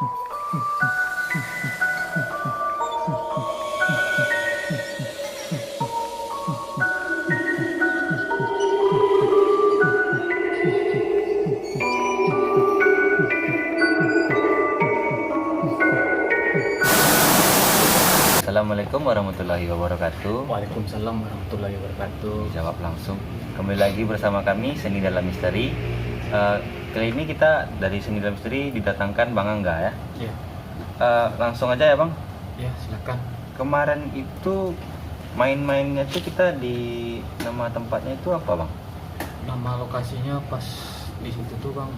Assalamualaikum warahmatullahi wabarakatuh. Waalaikumsalam warahmatullahi wabarakatuh. Jawab langsung. Kembali lagi bersama kami Seni Dalam Misteri. Kali ini kita dari Seni Dalam Misteri didatangkan Bang Angga ya. Iya. Langsung aja ya Bang. Ya, silakan. Kemarin itu main-mainnya tuh kita di nama tempatnya itu apa Bang? Nama lokasinya pas di situ tuh Bang,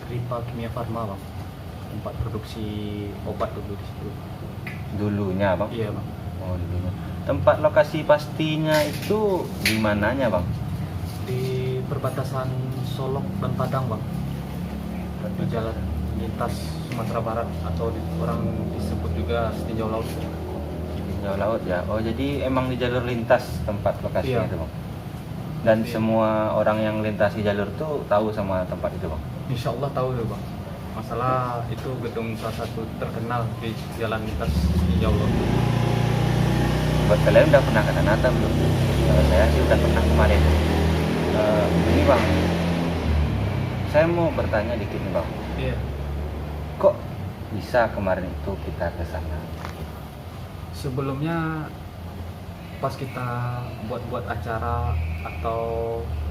Ripa Kimia Farma Bang. Tempat produksi obat dulu di situ. Dulunya Bang? Iya Bang. Oh dulunya. Tempat lokasi pastinya itu di mananya Bang? Di perbatasan Solok dan Padang Bang. Di jalan lintas Sumatera Barat atau orang disebut juga Tinjau Laut. Tinjau Laut ya. Oh jadi emang di jalur lintas tempat lokasinya Iya. itu Bang? Dan Iya. semua orang yang lintasi jalur tuh tahu sama tempat itu Bang? Insya Allah tahu ya Bang. Masalah itu gedung salah satu terkenal di jalan lintas Tinjau Laut. Buat kalian udah pernah ke Tanata belum? Kalau saya sih udah pernah kemarin. Ini Bang, saya mau bertanya dikit nih Bang. Iya. Kok bisa kemarin itu kita ke sana? Sebelumnya pas kita buat acara atau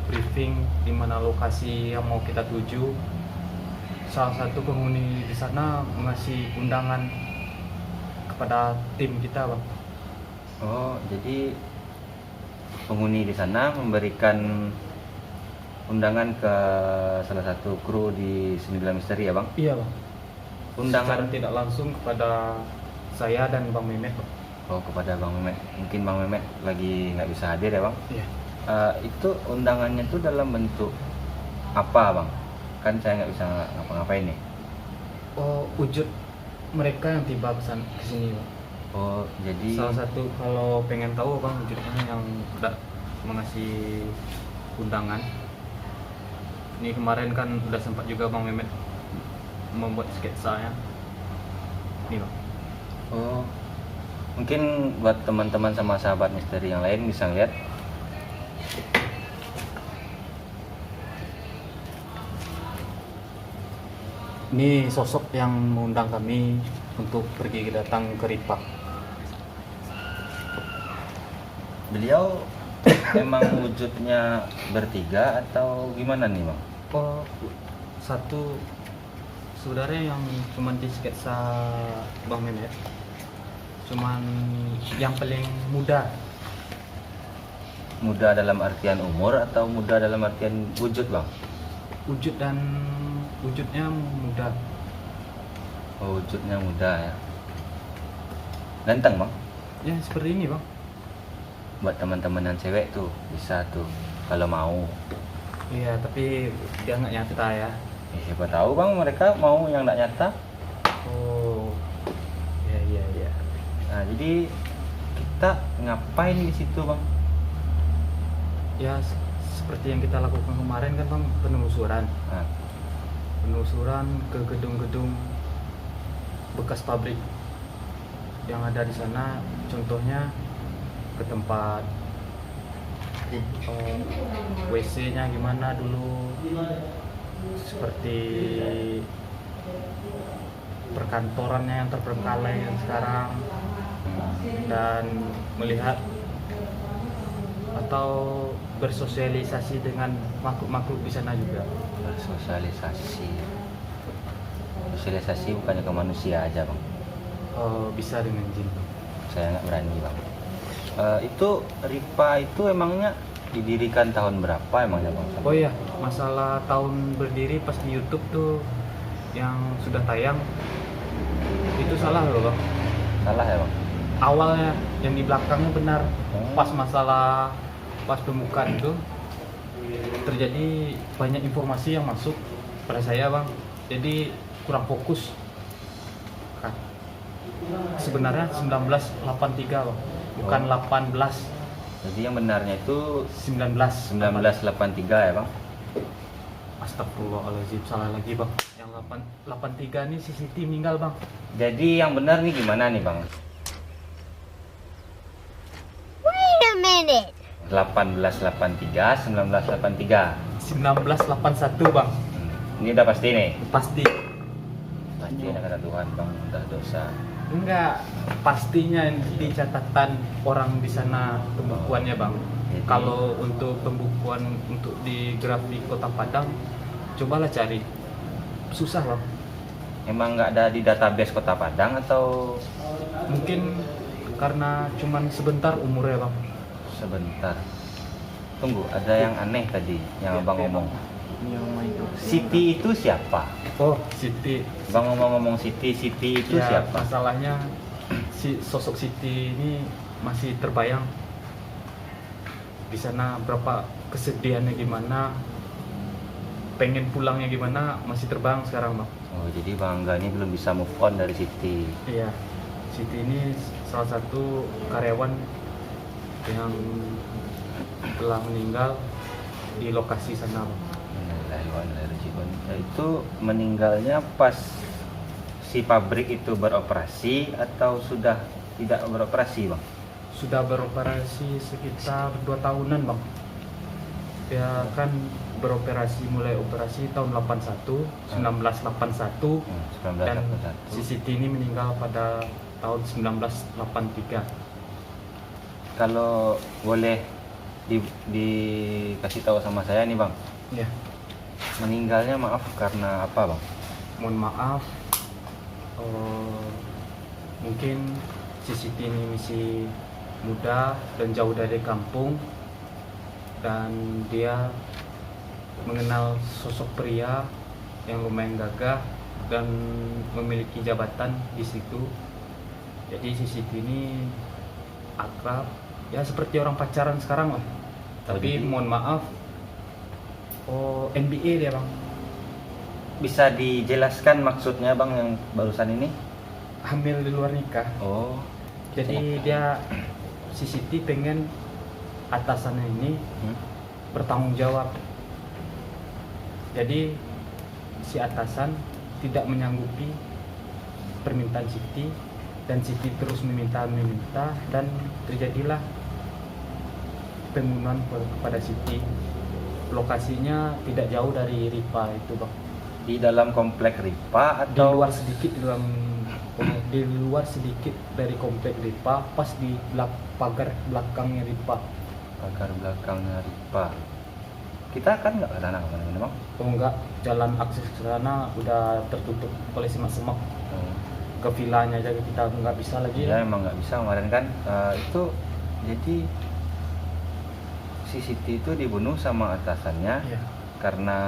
briefing di mana lokasi yang mau kita tuju, salah satu penghuni di sana mengasih undangan kepada tim kita Bang. Oh, jadi penghuni di sana memberikan undangan ke salah satu kru di Seni Dalam Misteri ya Bang? Iya Bang. Undangan Secara tidak langsung kepada saya dan Bang Memet Bang. Oh, kepada Bang Memet. Mungkin Bang Memet lagi nggak bisa hadir ya Bang? Iya. Itu undangannya itu dalam bentuk apa Bang? Kan saya nggak bisa ngapa-ngapain nih. Oh, wujud mereka yang tiba ke sini Bang. Oh, jadi Salah satu kalau pengen tahu Bang wujudnya yang udah mengasih undangan. Ini kemarin kan udah sempat juga Bang Memet membuat sketsanya. Ini Bang. oh, mungkin buat teman-teman sama sahabat misteri yang lain bisa lihat. Ini sosok yang mengundang kami untuk pergi datang ke Ripa. Beliau emang wujudnya bertiga atau gimana nih Bang? Oh, satu saudara yang cuman di sketsa Bang Memet, cuman yang paling muda. Muda dalam artian umur atau muda dalam artian wujud Bang? Wujudnya muda. Oh, wujudnya muda ya. Ganteng Bang? Ya seperti ini Bang. Buat teman-teman yang cewek tuh bisa tuh kalau mau. Iya tapi dia nggak nyata ya. Siapa tahu Bang mereka mau yang nggak nyata. Oh, iya. Nah jadi kita ngapain di situ Bang? Ya seperti yang kita lakukan kemarin kan Bang, penelusuran Nah, ke gedung-gedung bekas pabrik yang ada di sana. Contohnya ke tempat WC-nya gimana dulu, seperti perkantorannya yang terbengkalai yang sekarang, dan melihat atau bersosialisasi dengan makhluk-makhluk di sana juga. Sosialisasi bukannya ke manusia aja Bang? Bisa dengan jin. Saya nggak berani Bang. Itu Ripa itu emangnya didirikan tahun berapa emangnya Bang? Oh iya, masalah tahun berdiri pas di YouTube tuh yang sudah tayang itu salah loh Bang. Salah ya Bang? Awalnya yang di belakangnya benar. Oh. Pas pembukaan itu terjadi banyak informasi yang masuk pada saya Bang. Jadi kurang fokus. Kan. Sebenarnya 1983 Bang, bukan 18. Jadi yang benarnya itu 1983 1983 ya Bang? Astagfirullahaladzim, salah lagi Bang. Yang 83 nih si Siti meninggal bang. Jadi yang benar nih gimana nih bang? Wait a minute. 1883, 1983. 1981 bang. Ini udah pasti nih. Pasti. Pasti ada kata Tuhan bang, udah dosa. Enggak, pastinya di catatan orang di sana pembukuannya bang. Jadi- Kalau untuk pembukuan untuk di grafik Kota Padang, cobalah cari. Susah bang. Emang nggak ada di database Kota Padang atau Mungkin karena cuman sebentar umurnya bang. sebentar? Tunggu, ada yang aneh tadi yang abang ngomong. Iya. Siti itu siapa? Oh, Siti. Bang ngomong-ngomong Siti itu Ya, siapa? masalahnya si sosok Siti ini masih terbayang di sana, berapa kesedihannya gimana, pengen pulangnya gimana, masih terbayang sekarang bang. Oh, jadi Bang Angga ini belum bisa move on dari Siti. Iya, Siti ini salah satu karyawan yang telah meninggal di lokasi sana bang. Itu meninggalnya pas si pabrik itu beroperasi atau sudah tidak beroperasi bang? Sudah beroperasi sekitar 2 tahunan bang. Dia kan beroperasi, mulai operasi tahun 81, 1981, dan 1981. si Siti ini meninggal pada tahun 1983. Kalau boleh dikasih tahu sama saya nih bang, Ya, meninggalnya maaf karena apa bang? mohon maaf, mungkin si Siti ini masih muda dan jauh dari kampung, dan dia mengenal sosok pria yang lumayan gagah dan memiliki jabatan di situ. Jadi si Siti ini akrab, ya seperti orang pacaran sekarang lah. Tapi jadi- mohon maaf, NBA dia bang, Bisa dijelaskan maksudnya bang yang barusan ini? hamil di luar nikah. Oh, Jadi dia, si Siti pengen atasannya ini bertanggung jawab. Jadi si atasan tidak menyanggupi permintaan Siti, dan Siti terus meminta dan terjadilah pembunuhan kepada Siti. Lokasinya tidak jauh dari Ripa itu bang. di dalam komplek Ripa Di atau luar sedikit di luar sedikit dari komplek Ripa, pas di pagar belakangnya Ripa. pagar belakangnya Ripa? Kita kan nggak ke sana kemana-mana bang? Oh enggak, jalan akses ke sana udah tertutup oleh semak-semak. Oh. Ke villanya aja kita nggak bisa lagi. Ya emang nggak bisa kemarin kan. Itu jadi si Siti itu dibunuh sama atasannya Iya. karena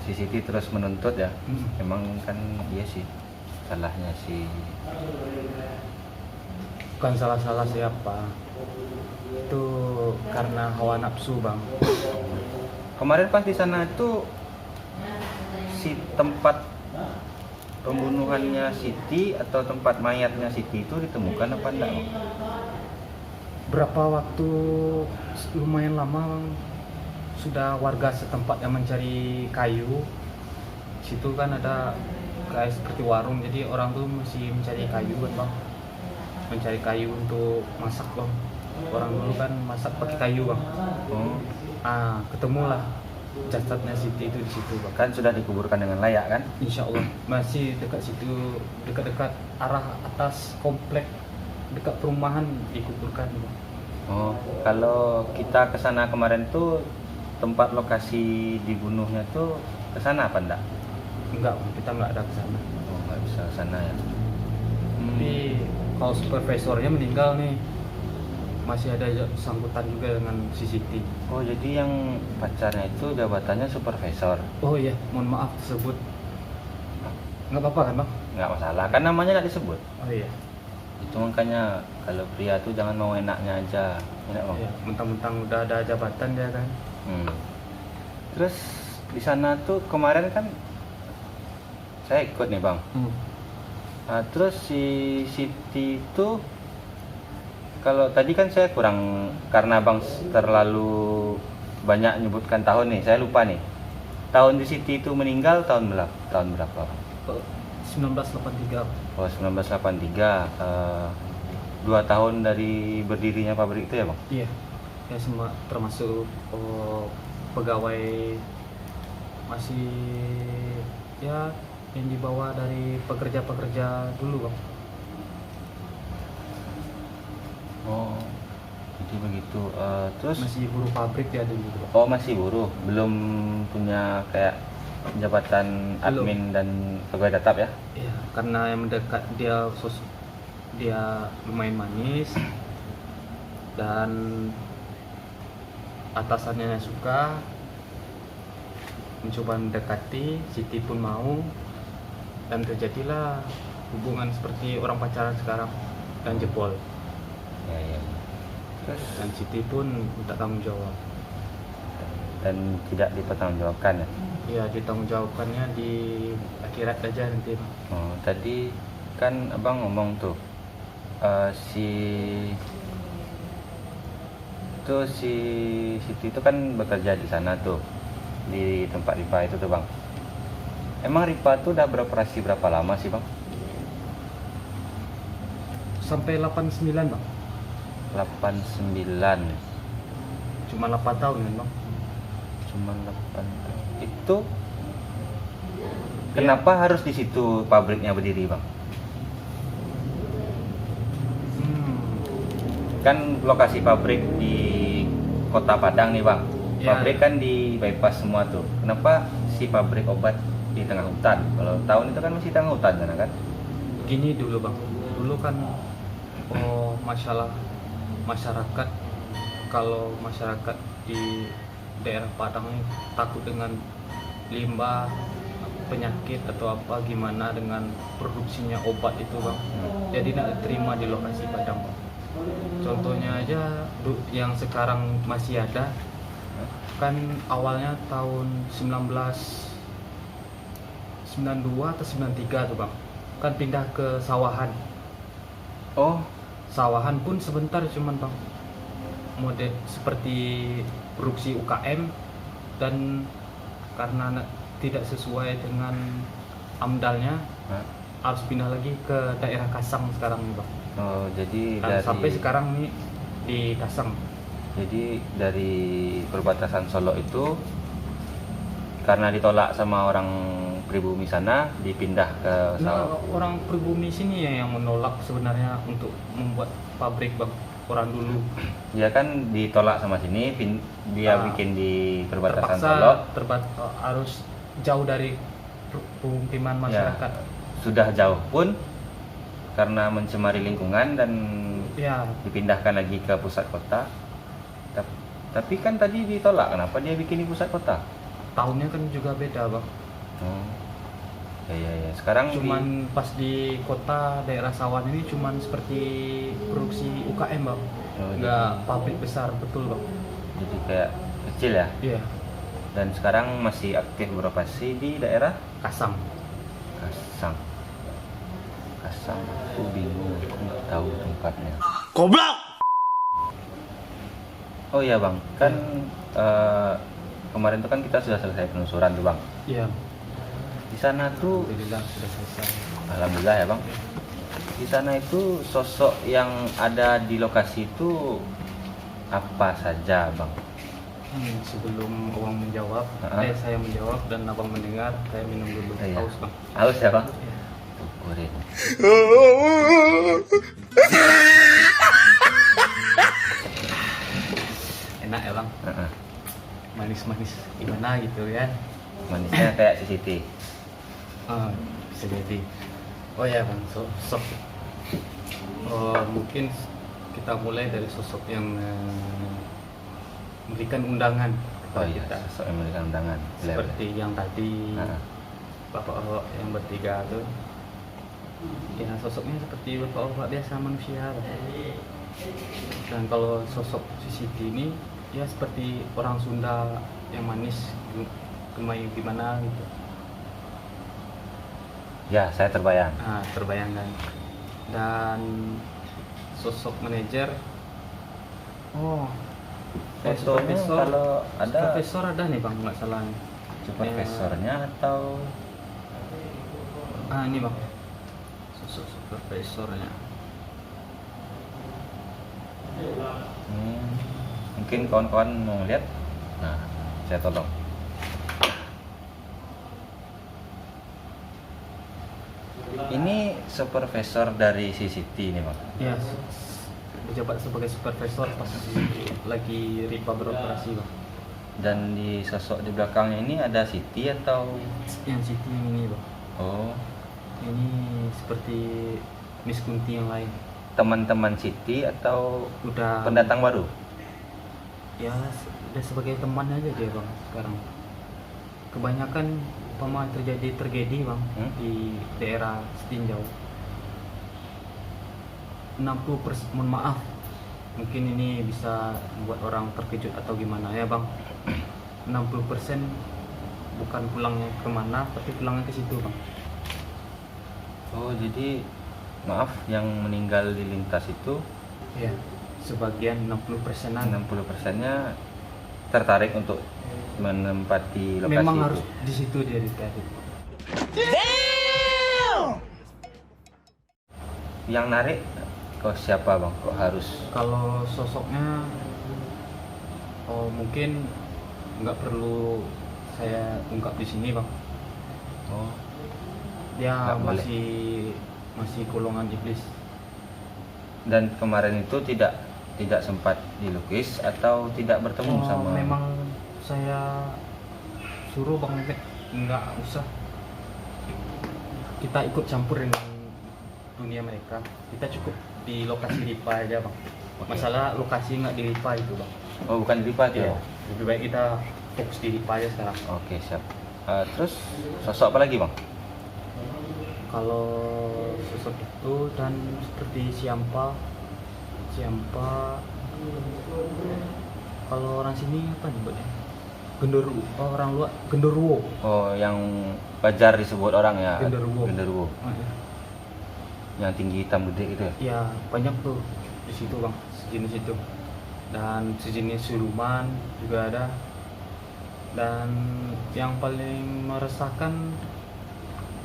si Siti terus menuntut ya. Mm. Emang kan iya sih salahnya si Bukan salah siapa. Itu karena hawa nafsu bang. kemarin pas di sana itu si tempat pembunuhannya Siti atau tempat mayatnya Siti itu ditemukan apa enggak bang? Berapa waktu lumayan lama bang, sudah warga setempat yang mencari kayu. Situ kan ada kayak seperti warung, jadi orang tuh masih mencari kayu kan bang, mencari kayu untuk masak bang. Orang dulu kan masak pakai kayu bang. Oh, Ketemulah jasadnya Siti itu di situ bang. kan sudah dikuburkan dengan layak kan? Insya Allah masih dekat situ, dekat-dekat arah atas komplek, dekat perumahan dikuburkan bang. Oh, kalau kita ke sana kemarin tuh tempat lokasi dibunuhnya tuh ke sana apa enggak? Enggak bang, kita nggak ada ke sana. Oh, nggak bisa ke sana ya. Tapi kalau supervisornya meninggal nih, masih ada sangkutan juga dengan si Siti. Oh, jadi yang pacarnya itu jabatannya supervisor. Oh iya, mohon maaf tersebut. Nggak apa-apa kan bang? Nggak masalah, kan namanya nggak disebut. Oh iya. Itu makanya kalau pria tuh jangan mau enaknya aja, enak bang. Iya, mentang-mentang udah ada jabatan dia kan. Terus di sana tuh kemarin kan saya ikut nih bang. Nah, terus si Siti itu kalau tadi kan saya kurang karena bang terlalu banyak nyebutkan tahun nih, saya lupa nih. tahun di Siti itu meninggal tahun berapa? 1983. Oh, 1983. 2 tahun dari berdirinya pabrik itu ya, Bang? Iya. Ya semua termasuk pegawai masih ya yang dibawa dari pekerja-pekerja dulu, Bang. Oh, jadi begitu. Terus Masih buruh pabrik dia dulu, Bang. oh, masih buruh, belum punya kayak jabatan Belum. admin dan pegawai tetap ya? Iya, karena yang mendekat dia lumayan manis dan atasannya suka, mencoba mendekati, Siti pun mau, dan terjadilah hubungan seperti orang pacaran sekarang dan jebol. Ya. Terus Dan Siti pun minta tanggung jawab. dan tidak dipertanggungjawabkan ya? Ya, ditanggungjawabkannya di akhirat aja nanti, Bang. Oh, tadi kan abang ngomong tuh si Siti itu kan bekerja di sana tuh, di tempat Ripa itu tuh, Bang. Emang Ripa tuh udah beroperasi berapa lama sih, Bang? Sampai 89, Bang. 89. Cuma 8 tahun kan, Bang. Cuma 8 tahun. Itu kenapa harus di situ pabriknya berdiri, Bang? Kan lokasi pabrik di Kota Padang nih, Bang. Ya. Pabrik kan di bypass semua tuh. Kenapa si pabrik obat di tengah hutan? Kalau tahun itu kan masih tengah hutan sana kan? Gini dulu, Bang. Dulu kan masalah masyarakat, kalau masyarakat di daerah Padang ini takut dengan limbah, penyakit atau apa gimana dengan produksinya obat itu, Bang. Jadi tidak diterima di lokasi Padang, Bang. Contohnya aja yang sekarang masih ada kan, awalnya tahun 1992 atau 93 tuh, Bang. Kan pindah ke sawahan. Oh, Sawahan pun sebentar cuman, Bang. Model seperti produksi UKM, dan karena tidak sesuai dengan amdalnya harus pindah lagi ke daerah Kasang sekarang nih, Bang. oh jadi Dan dari sampai sekarang nih di Kasang. Jadi dari perbatasan Solo itu karena ditolak sama orang pribumi sana dipindah ke Nah, orang pribumi sini yang menolak sebenarnya untuk membuat pabrik, Bang. Orang dulu Ya kan ditolak sama sini, dia bikin di perbatasan terpaksa Solo. harus jauh dari pemukiman masyarakat. Sudah jauh pun karena mencemari lingkungan dan Ya, dipindahkan lagi ke pusat kota. Tapi kan tadi ditolak, kenapa dia bikin di pusat kota? tahunnya kan juga beda, Bang. Oh. Ya. Sekarang Cuman pas di kota daerah Sawan ini cuman seperti produksi UKM, Bang. Oh, Nggak pabrik besar, betul, Bang. jadi kayak kecil ya. Iya, Dan sekarang masih aktif beroperasi di daerah Kasang. Kasang. Aku bingung, aku nggak tahu tempatnya. Goblok! Oh iya, Bang, kan kemarin tuh kan kita sudah selesai penelusuran tuh, Bang. Iya, Di sana tuh alhamdulillah sudah selesai. alhamdulillah ya, Bang. Di sana itu sosok yang ada di lokasi itu apa saja, Bang? Sebelum Abang menjawab, saya menjawab dan Abang mendengar, saya minum dulu. Iya. Haus, Bang. Haus ya, Bang? Iya. Syukurin. Enak ya, Bang. Manis-manis gimana gitu ya. Manisnya kayak si Siti. Bisa jadi. Oh ya, Bang, sosok. Mungkin kita mulai dari sosok yang memberikan undangan Oh kepada iya, kita. sosok yang memberikan undangan. Boleh, Seperti yang tadi boleh. bapak-bapak yang bertiga tuh, ya sosoknya seperti bapak-bapak biasa manusia, Bang. Dan kalau sosok si Siti ini ya seperti orang Sunda yang manis, gemai gimana gitu. Ya, saya terbayang. Terbayangkan. Dan sosok manajer, Fotonya kalau ada profesor ada nih, Bang, nggak salah nih. Supervisornya atau Ini bang, sosok supervisornya. mungkin kawan-kawan mau lihat. Nah, saya tolong. Ini supervisor dari CCT ini bang. Ya, menjabat sebagai supervisor pas lagi Ripa beroperasi bang. Dan di sosok di belakangnya ini ada Siti atau Yang Siti ini bang, oh ini seperti Miss Kunti yang lain. teman-teman Siti atau Udah pendatang baru? ya udah sebagai teman aja dia bang sekarang. Kebanyakan umpama terjadi tragedi bang di daerah Setinjau, 60%, mohon maaf mungkin ini bisa buat orang terkejut atau gimana ya bang, 60% bukan pulangnya kemana tapi pulangnya ke situ bang. Oh, jadi maaf, yang meninggal di lintas itu Ya, sebagian 60%-an 60%-nya tertarik untuk menempati lokasi memang itu. harus di situ dia ditarik. Yang narik kok siapa bang? Kok harus? Kalau sosoknya, oh mungkin nggak perlu saya ungkap di sini bang. Oh, Dia Nggak boleh. masih golongan iblis. dan kemarin itu tidak sempat dilukis atau tidak bertemu sama? Memang saya suruh bang Mehmet nggak usah kita ikut campur dengan dunia mereka. Kita cukup di lokasi Lipa aja bang. Oke. Masalah lokasi nggak di Lipa itu bang. Oh, bukan lipat ya? Iya. Lebih baik kita fokus di Lipa aja sekarang. Oke, siap. Terus sosok apa lagi bang? Kalau sosok itu dan seperti siapa kalau orang sini apa nyebutnya, genderuwo, orang luar genderuwo. Oh, yang wajar disebut orang ya? Genderuwo. Genderuwo. Yang tinggi hitam gede gitu ya? Ya banyak tuh di situ bang, sejenis itu, dan sejenis siluman juga ada. Dan yang paling meresahkan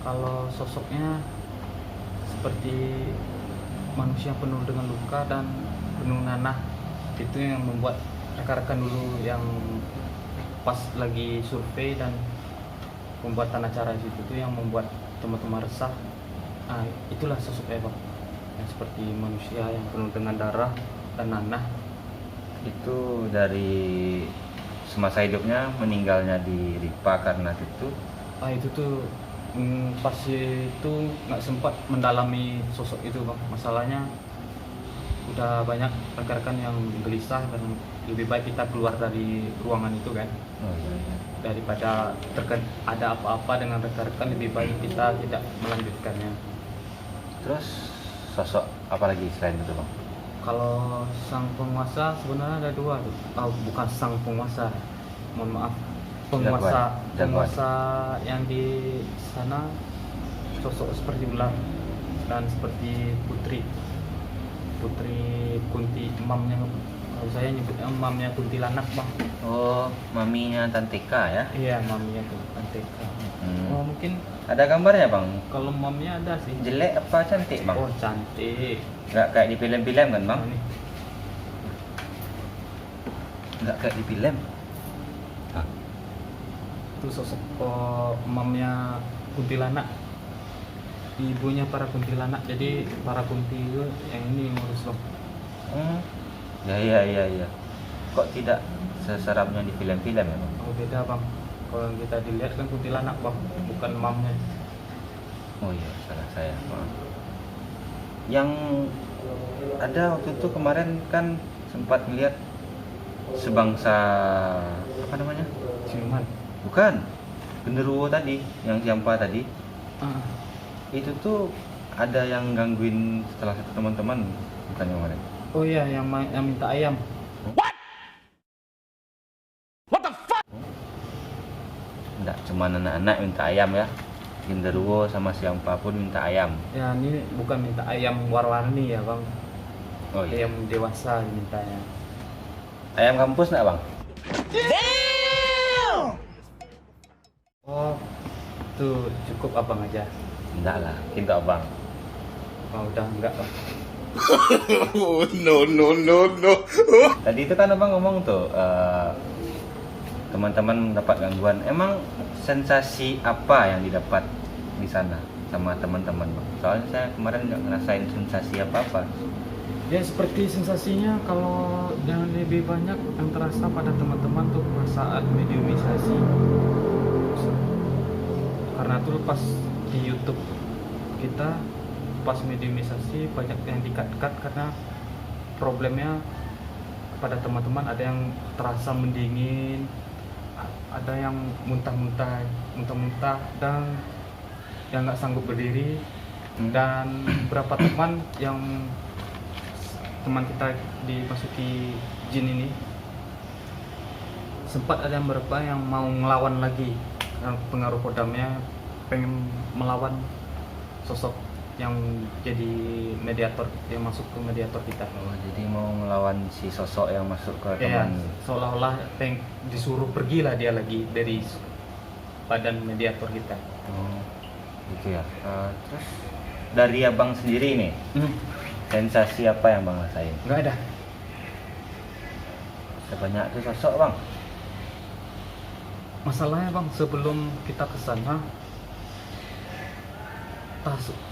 kalau sosoknya seperti manusia penuh dengan luka dan penuh nanah. Itu yang membuat rekan-rekan dulu yang pas lagi survei dan pembuatan acara di situ tuh yang membuat teman-teman resah. Itulah sosoknya bang, yang seperti manusia yang penuh dengan darah dan nanah. Itu dari semasa hidupnya, meninggalnya di Ripa karena itu. Itu tuh pas itu nggak sempat mendalami sosok itu bang. Masalahnya udah banyak rekan-rekan yang gelisah dan lebih baik kita keluar dari ruangan itu kan. Oh, iya. Daripada ada apa-apa dengan rekan-rekan, lebih baik kita tidak melanjutkannya. Terus sosok apa lagi selain itu bang? Kalau sang penguasa sebenarnya ada dua tuh. Bukan sang penguasa, mohon maaf, penguasa Jagoan. penguasa yang di sana sosok seperti ular dan seperti putri Kunti, mamnya, kalau saya nyebutnya mamnya kuntilanak bang. Oh, maminya Tanteka ya? Iya, mamnya tuh Anteka. Oh mungkin Ada gambarnya bang? kalau mamnya ada sih. Jelek apa cantik bang? Oh cantik. Nggak kayak di film-film kan bang? Nah, nih. Nggak kayak di film. Itu sosok mamnya kuntilanak, ibunya para kuntilanak. Jadi para kunti itu yang ini ngurus loh. Ya. Kok tidak seseramnya di film-film ya bang? Oh beda bang, kalau yang kita dilihat kan kuntilanak bang, bukan mamnya. Oh iya, salah saya. Maaf. Yang ada waktu itu kemarin kan sempat melihat sebangsa apa namanya? Siluman. Bukan, genderuwo tadi, yang siampa tadi. Itu tuh ada yang gangguin salah satu teman-teman, bukan yang kemarin. Oh iya, yang minta ayam. Enggak, cuma anak-anak minta ayam ya. Genderuwo sama siampa pun minta ayam. Ya ini bukan minta ayam warna-warni ya bang, Oh iya. ayam dewasa mintanya. Ayam kampus enggak bang? Oh, tuh cukup abang aja. Enggak lah, itu abang. Oh, udah enggak Bang. No. Tadi itu kan abang ngomong tuh teman-teman dapat gangguan. Emang sensasi apa yang didapat di sana sama teman-teman bang? Soalnya saya kemarin nggak ngerasain sensasi apa-apa. Ya seperti sensasinya kalau yang lebih banyak yang terasa pada teman-teman tuh saat mediumisasi. Karena tuh pas di YouTube kita pas mediumisasi banyak yang di-cut karena problemnya pada teman-teman ada yang terasa mendingin, ada yang muntah-muntah dan yang nggak sanggup berdiri, dan beberapa teman kita dimasuki jin ini sempat ada beberapa yang mau ngelawan lagi karena pengaruh kodamnya pengen melawan sosok yang jadi mediator, yang masuk ke mediator kita. Oh, jadi mau ngelawan si sosok yang masuk ke Ya, teman. seolah-olah disuruh pergilah dia lagi dari badan mediator kita. Oh, gitu ya. Terus dari abang sendiri nih, sensasi apa yang bang rasain? Nggak ada. Sebanyak itu sosok bang. Masalahnya bang, sebelum kita ke sana,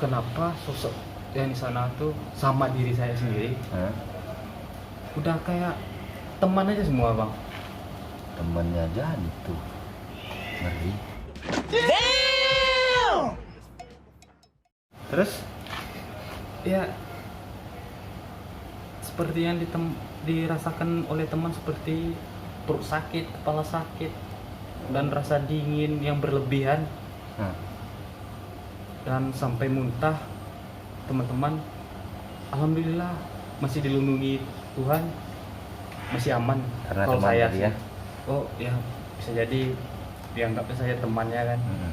kenapa sosok yang di sana tuh sama diri saya sendiri, Hah? udah kayak teman aja semua bang. Temennya aja itu ngeri. Terus Ya seperti yang dirasakan oleh teman, seperti perut sakit, kepala sakit, dan rasa dingin yang berlebihan, nah, dan sampai muntah. Teman-teman alhamdulillah masih dilindungi Tuhan, masih aman. karena Kalau teman saya tadi sih, ya. oh ya bisa jadi dianggapnya saya temannya kan. Mm-mm.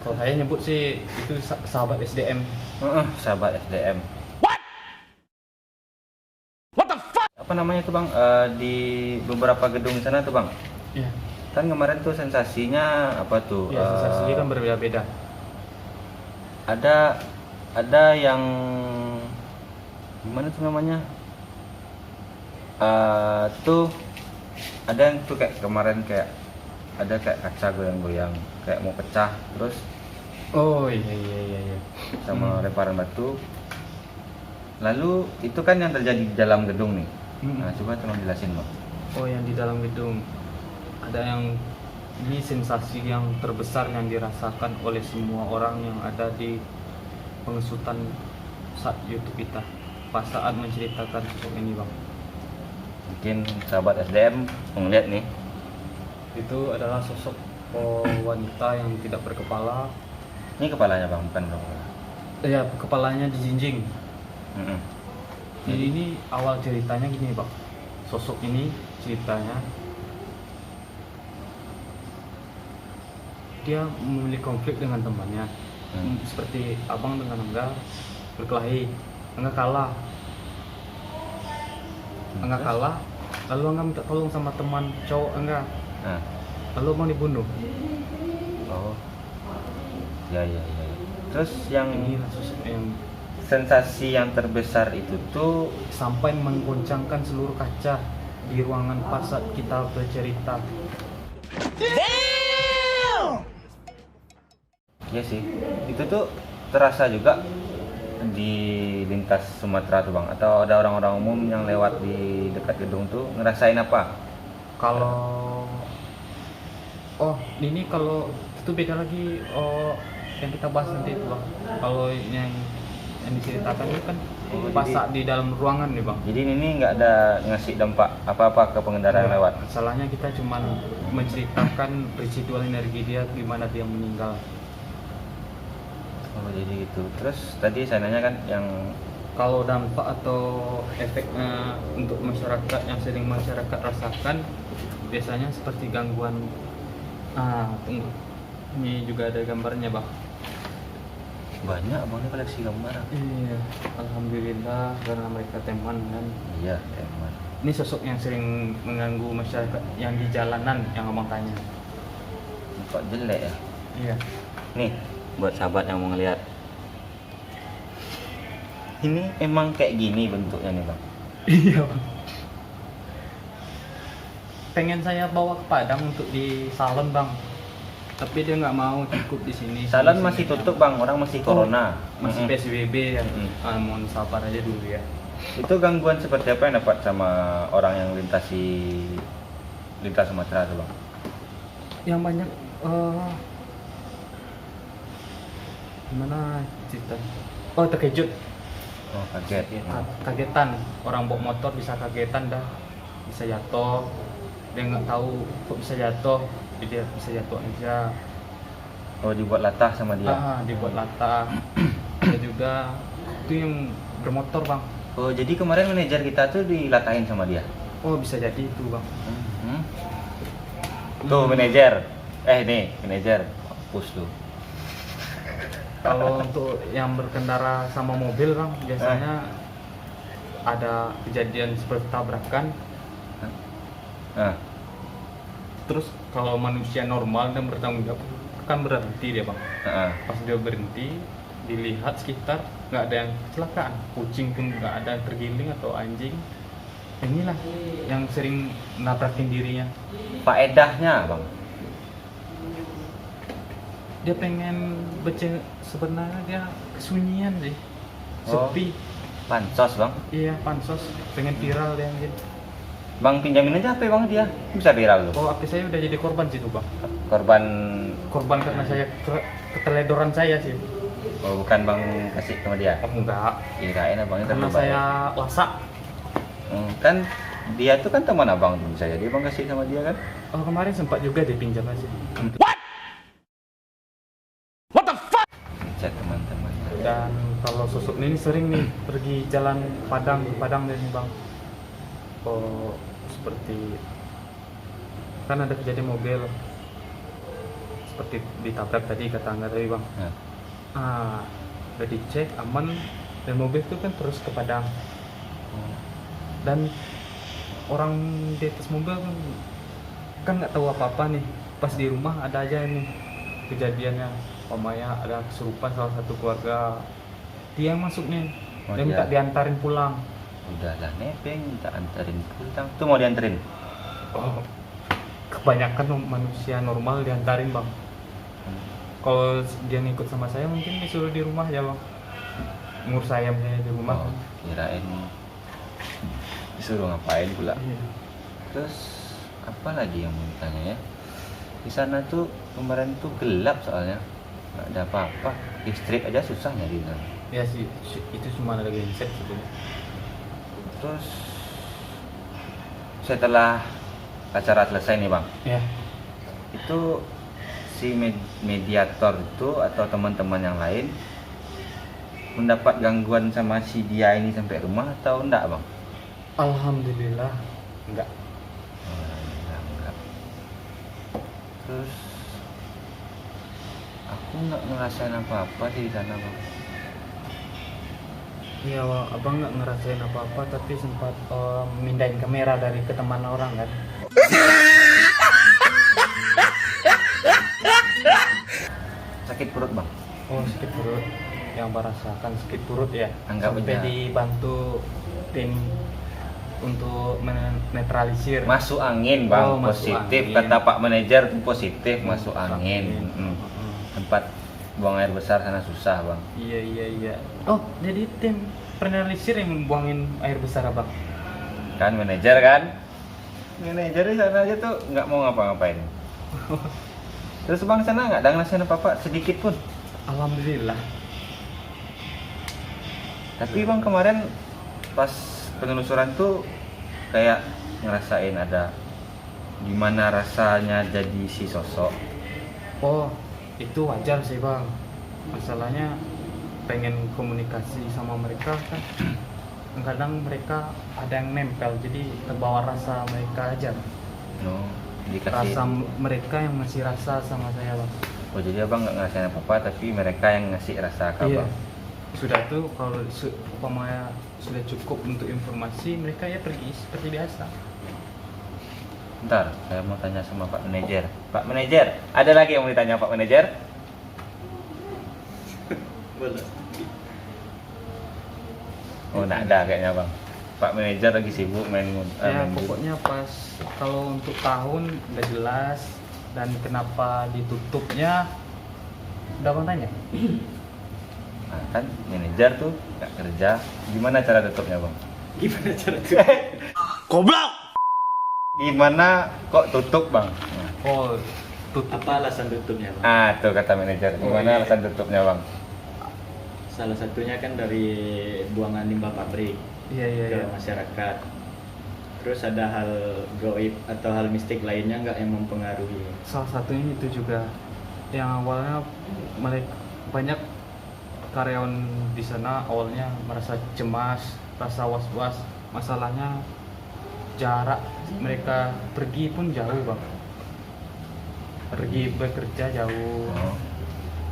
Kalau saya nyebut sih itu sahabat SDM. Sahabat SDM. What the fuck? Apa namanya tuh bang? Di beberapa gedung sana tuh bang. Ya, Kan kemarin tuh sensasinya apa tuh? ya sensasinya kan berbeda-beda. Ada yang gimana tuh namanya? Tuh ada yang tuh kayak kemarin kayak ada kayak kaca goyang-goyang kayak mau pecah terus Oh iya. sama lemparan batu. Lalu itu kan yang terjadi di dalam gedung nih. Nah, coba tolong jelasin bang. Oh, yang di dalam gedung ada yang ini sensasi yang terbesar yang dirasakan oleh semua orang yang ada di pengesutan saat YouTube kita pas saat menceritakan sosok ini bang. Mungkin sahabat SDM ngeliat nih. Itu adalah sosok wanita yang tidak berkepala. Ini kepalanya bang, bukan kepala. Ya, kepalanya dijinjing. Mm-mm. Jadi ini awal ceritanya gini bang. Sosok ini ceritanya dia memiliki konflik dengan temannya. Seperti abang dengan Angga berkelahi, Angga kalah, lalu Angga minta tolong sama teman cowok Angga, Nah, lalu abang dibunuh. oh, ya. Terus yang Inilah sosok yang sensasi yang terbesar itu tuh, sampai menggoncangkan seluruh kaca di ruangan pas saat kita bercerita. ya sih, itu tuh terasa juga di lintas Sumatera tuh bang. Atau ada orang-orang umum yang lewat di dekat gedung tuh ngerasain apa? Kalau ini kalau itu beda lagi. Yang kita bahas nanti itu bang. Kalau yang diceritakan itu kan pas jadi- saat di dalam ruangan nih bang. Jadi ini nggak ada ngasih dampak apa-apa ke pengendara yang lewat. Masalahnya kita cuma menceritakan residual energi dia gimana dia meninggal. Oh jadi gitu. Terus tadi saya nanya kan yang Kalau dampak atau efeknya untuk masyarakat yang sering masyarakat rasakan biasanya seperti gangguan. Tunggu. Ini juga ada gambarnya bang. banyak bang ini koleksi gambar. Iya, alhamdulillah karena mereka teman kan. Iya emang. Ini sosok yang sering mengganggu masyarakat yang di jalanan yang abang tanya. kok jelek ya. Iya. Nih buat sahabat yang mau ngeliat, ini emang kayak gini bentuknya nih bang. Iya bang. Pengen saya bawa ke Padang untuk di salon bang, tapi dia nggak mau, cukup di sini. Salon Sini, masih sini. tutup bang, orang masih corona. Masih Mm-mm. PSBB ya. Mm-mm. Mohon sabar aja dulu ya. Itu gangguan seperti apa yang dapat sama orang yang lintas Sumatera tuh bang? Yang banyak gimana cerita? Oh, terkejut. Oh kaget. Kagetan, orang bawa motor bisa kagetan dah, bisa jatuh, dia nggak tahu kok bisa jatuh, jadi dia bisa jatuh aja. Oh dibuat latah sama dia. Dibuat latah. Ada juga itu yang bermotor bang. Oh jadi kemarin manajer kita tuh dilatahin sama dia. Oh bisa jadi itu bang. Tuh manajer, nih manajer, push lu. Kalau untuk yang berkendara sama mobil bang, biasanya ada kejadian seperti tabrakan. Nah, Terus kalau manusia normal dan bertanggung jawab kan berhenti dia bang. Pas dia berhenti, dilihat sekitar nggak ada yang kecelakaan, kucing pun nggak ada yang tergiling atau anjing. Inilah yang sering nabrakin dirinya. faedahnya bang. Dia pengen sebenarnya dia kesunyian sih, Oh. sepi. Pansos bang. Iya pansos, pengen viral dia mungkin. Bang pinjamin aja HP bang dia, bisa viral tuh. Oh HP saya udah jadi korban situ bang. Korban Karena saya keteledoran saya sih. oh, bukan bang kasih sama dia. Oh enggak, Kirain abangnya karena terlibat. saya lasak. Kan dia tuh kan teman abang tuh, bisa jadi bang kasih sama dia kan. Oh kemarin sempat juga dipinjam aja. Chat teman-temannya. Dan kalau sosok ini sering nih pergi jalan Padang dari bang. Oh seperti kan ada kejadian mobil seperti ditabrak tadi kata Angga tadi bang. Nah, Udah dicek aman dan mobil itu kan terus ke Padang. Dan orang di atas mobil kan nggak tahu apa-apa nih. Pas di rumah ada aja nih kejadiannya. Pamaya ada kesurupan salah satu keluarga, dia yang masuk nih. Oh, Dia dia. minta diantarin pulang. udahlah nebeng, minta anterin pulang. Tuh mau dianterin. Oh, kebanyakan manusia normal diantarin bang. Kalau dia ngikut sama saya mungkin disuruh di rumah ya bang, ngurus ayamnya di rumah. Oh, kirain disuruh ngapain pula. Iya. Terus apa lagi yang mau ditanya ya? Di sana tuh kemarin tuh gelap soalnya, nggak ada apa-apa. Listrik aja susah nyari di sana. Ya sih itu cuma ada genset sebetulnya. Terus setelah acara selesai nih bang, Ya. itu si mediator itu atau teman-teman yang lain mendapat gangguan sama si dia ini sampai rumah atau enggak bang? Alhamdulillah enggak. Enggak. Terus aku nggak ngerasain apa-apa sih di sana bang. Iya, abang nggak ngerasain apa-apa tapi sempat mindahin kamera dari ke teman orang kan. Sakit perut bang. Oh sakit perut, yang abang rasakan sakit perut ya. Anggap sampai aja. dibantu tim untuk menetralisir. Masuk angin bang, Oh, masuk positif. angin. Kata Pak Manajer tuh positif, masuk angin. Heeh. Tempat buang air besar sana susah bang. Iya. Oh jadi tim penetralisir yang buangin air besar abang. Kan manajer kan? Manajer di sana aja tuh nggak mau ngapa-ngapain. Terus bang sana nggak ada ngerasain apa-apa sedikit pun. Alhamdulillah. Tapi bang kemarin pas penelusuran tuh kayak ngerasain ada gimana rasanya jadi si sosok. Oh, itu wajar sih bang. Masalahnya pengen komunikasi sama mereka kan. Kadang mereka ada yang nempel, jadi terbawa rasa mereka aja. No, dikasih. Rasa mereka yang ngasih rasa sama saya bang. Oh jadi abang nggak ngerasain apa-apa tapi mereka yang ngasih rasa ke Iya. abang. Sudah tuh kalau umpamanya sudah cukup untuk informasi, mereka ya pergi seperti biasa. Bentar, saya mau tanya sama Pak Manajer. Pak Manajer, ada lagi yang mau ditanya Pak Manajer? Oh, nggak ada kayaknya bang. Pak Manajer lagi sibuk main Ya main game. pokoknya pas kalau untuk tahun udah jelas, dan kenapa ditutupnya udah abang tanya. Nah, kan manajer tuh nggak kerja. Gimana cara tutupnya bang? Gimana cara tuh? Goblok! Gimana kok tutup bang? Nah. Oh, tutup. Apa alasan tutupnya, Bang? Ah, tuh kata manajer. Gimana iya. alasan tutupnya bang? Salah satunya kan dari buangan limbah pabrik Iya iya ke iya. masyarakat. Terus ada hal goib atau hal mistik lainnya nggak yang mempengaruhi? Salah satunya itu juga yang awalnya mereka banyak karyawan di sana awalnya merasa cemas, rasa was-was. Masalahnya jarak mereka pergi pun jauh bang. Pergi bekerja jauh. Oh.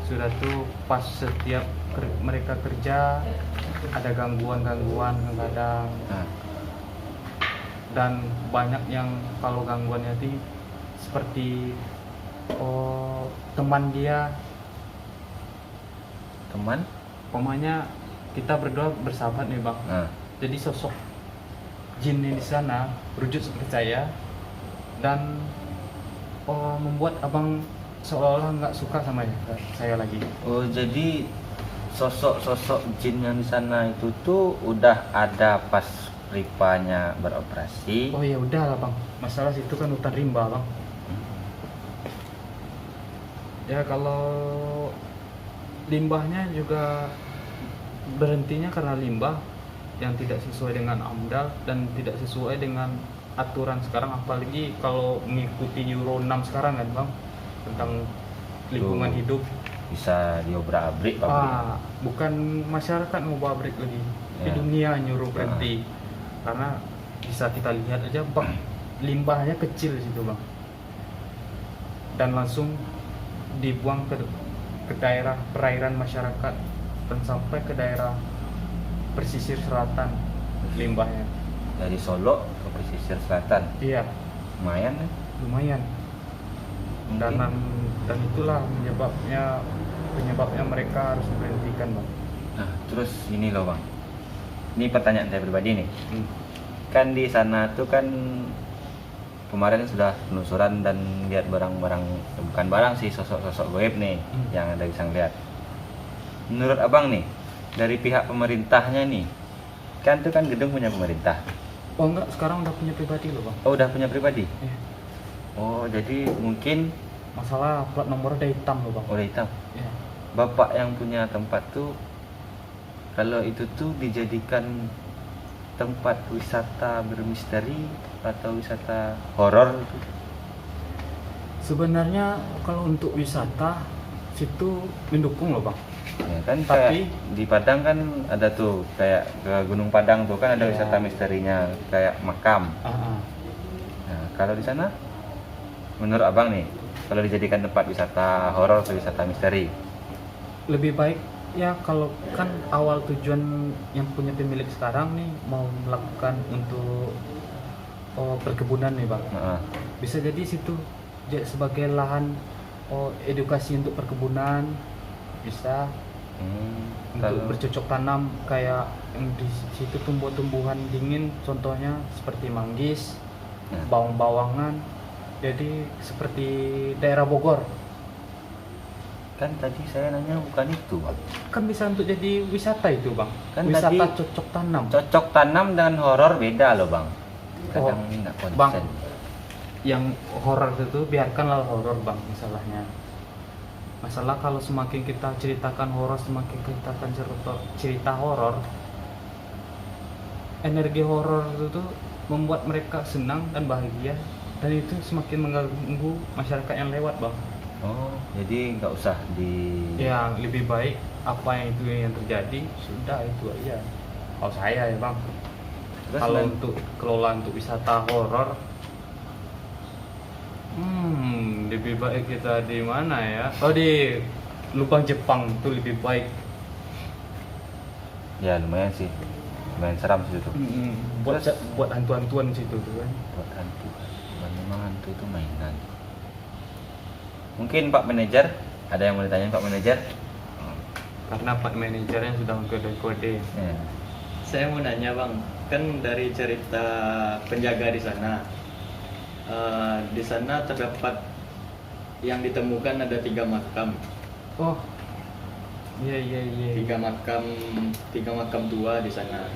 Sudah tuh pas setiap mereka kerja ada gangguan-gangguan kadang, Nah, dan banyak yang kalau gangguannya itu seperti teman dia, teman? pokoknya kita berdua bersahabat nih bang. Nah, Jadi sosok jin di sana berwujud seperti saya dan membuat abang seolah-olah nggak suka sama saya lagi. oh jadi sosok-sosok jin yang di sana itu tuh udah ada pas Ripanya beroperasi. Oh ya udah lah bang, masalah situ kan hutan rimba bang. Ya kalau limbahnya juga berhentinya karena limbah yang tidak sesuai dengan AMDAL dan tidak sesuai dengan aturan sekarang, apalagi kalau mengikuti Euro 6 sekarang kan bang, tentang lingkungan Tuh. hidup. Bisa diobrak-abrik pabrik. Bukan masyarakat mau pabrik lagi, di Ya. dunia nyuruh berhenti. Karena bisa kita lihat aja bang, limbahnya kecil di situ bang, dan langsung dibuang ke daerah perairan masyarakat dan sampai ke daerah pesisir selatan limbahnya. Dari Solo ke pesisir selatan. Iya, Lumayan kan? lumayan. Mungkin. Dan itulah penyebabnya mereka harus memberhentikan bang. Nah, terus ini loh bang. Ini pertanyaan saya pribadi nih. Kan di sana tuh kan kemarin sudah penelusuran dan lihat barang-barang, bukan barang sih, sosok-sosok goib nih yang ada bisa ngeliat. Menurut abang nih, dari pihak pemerintahnya nih, kan itu kan gedung punya pemerintah. Oh enggak, sekarang udah punya pribadi loh bang. Oh udah punya pribadi? Iya. Oh jadi mungkin Masalah plat nomor udah hitam loh bang. udah hitam. Iya. Bapak yang punya tempat tuh, kalau itu tuh dijadikan tempat wisata bermisteri atau wisata horor gitu. Sebenarnya kalau untuk wisata situ mendukung loh bang. Ya kan Tapi- kayak di Padang kan ada tuh kayak ke Gunung Padang tuh kan ada Ya. wisata misterinya kayak makam. Ah. Nah, kalau di sana menurut abang nih, kalau dijadikan tempat wisata horor atau wisata misteri, Lebih baik ya kalau kan awal tujuan yang punya pemilik sekarang nih mau melakukan untuk perkebunan nih bang. nah, Bisa jadi situ sebagai lahan edukasi untuk perkebunan, bisa untuk kalau bercocok tanam kayak yang di situ tumbuh-tumbuhan dingin, contohnya seperti manggis, Nah. bawang-bawangan. Jadi seperti daerah Bogor kan tadi saya nanya bukan itu bang. kan bisa untuk jadi wisata itu bang. Kan Wisata tadi- cocok tanam. Cocok tanam dan horor beda loh bang. Kadang Oh, nggak konsen. Bang, yang horor itu biarkanlah horor bang, masalahnya. Masalah kalau semakin kita ceritakan horor, semakin kita akan cerita horor, energi horor itu membuat mereka senang dan bahagia, dan itu semakin mengganggu masyarakat yang lewat bang. Oh, jadi nggak usah di. Ya lebih baik apa yang itu yang terjadi sudah itu aja. Kalau saya ya bang, Terus kalau men- untuk kelola untuk wisata horor, lebih baik kita di mana ya? Oh di Lubang Jepang itu lebih baik. Ya lumayan sih. lumayan seram sih itu. Buat Terus- buat hantu-hantuan di situ tuh kan. Buat hantu. Memang hantu itu mainan. Mungkin Pak Manajer ada yang mau ditanya Pak Manajer? Karena Pak manajernya sudah mengkode-kode. Ya. Saya mau nanya bang, kan dari cerita penjaga di sana, di sana terdapat yang ditemukan ada 3 makam, Oh, iya. 3 makam tua di sana.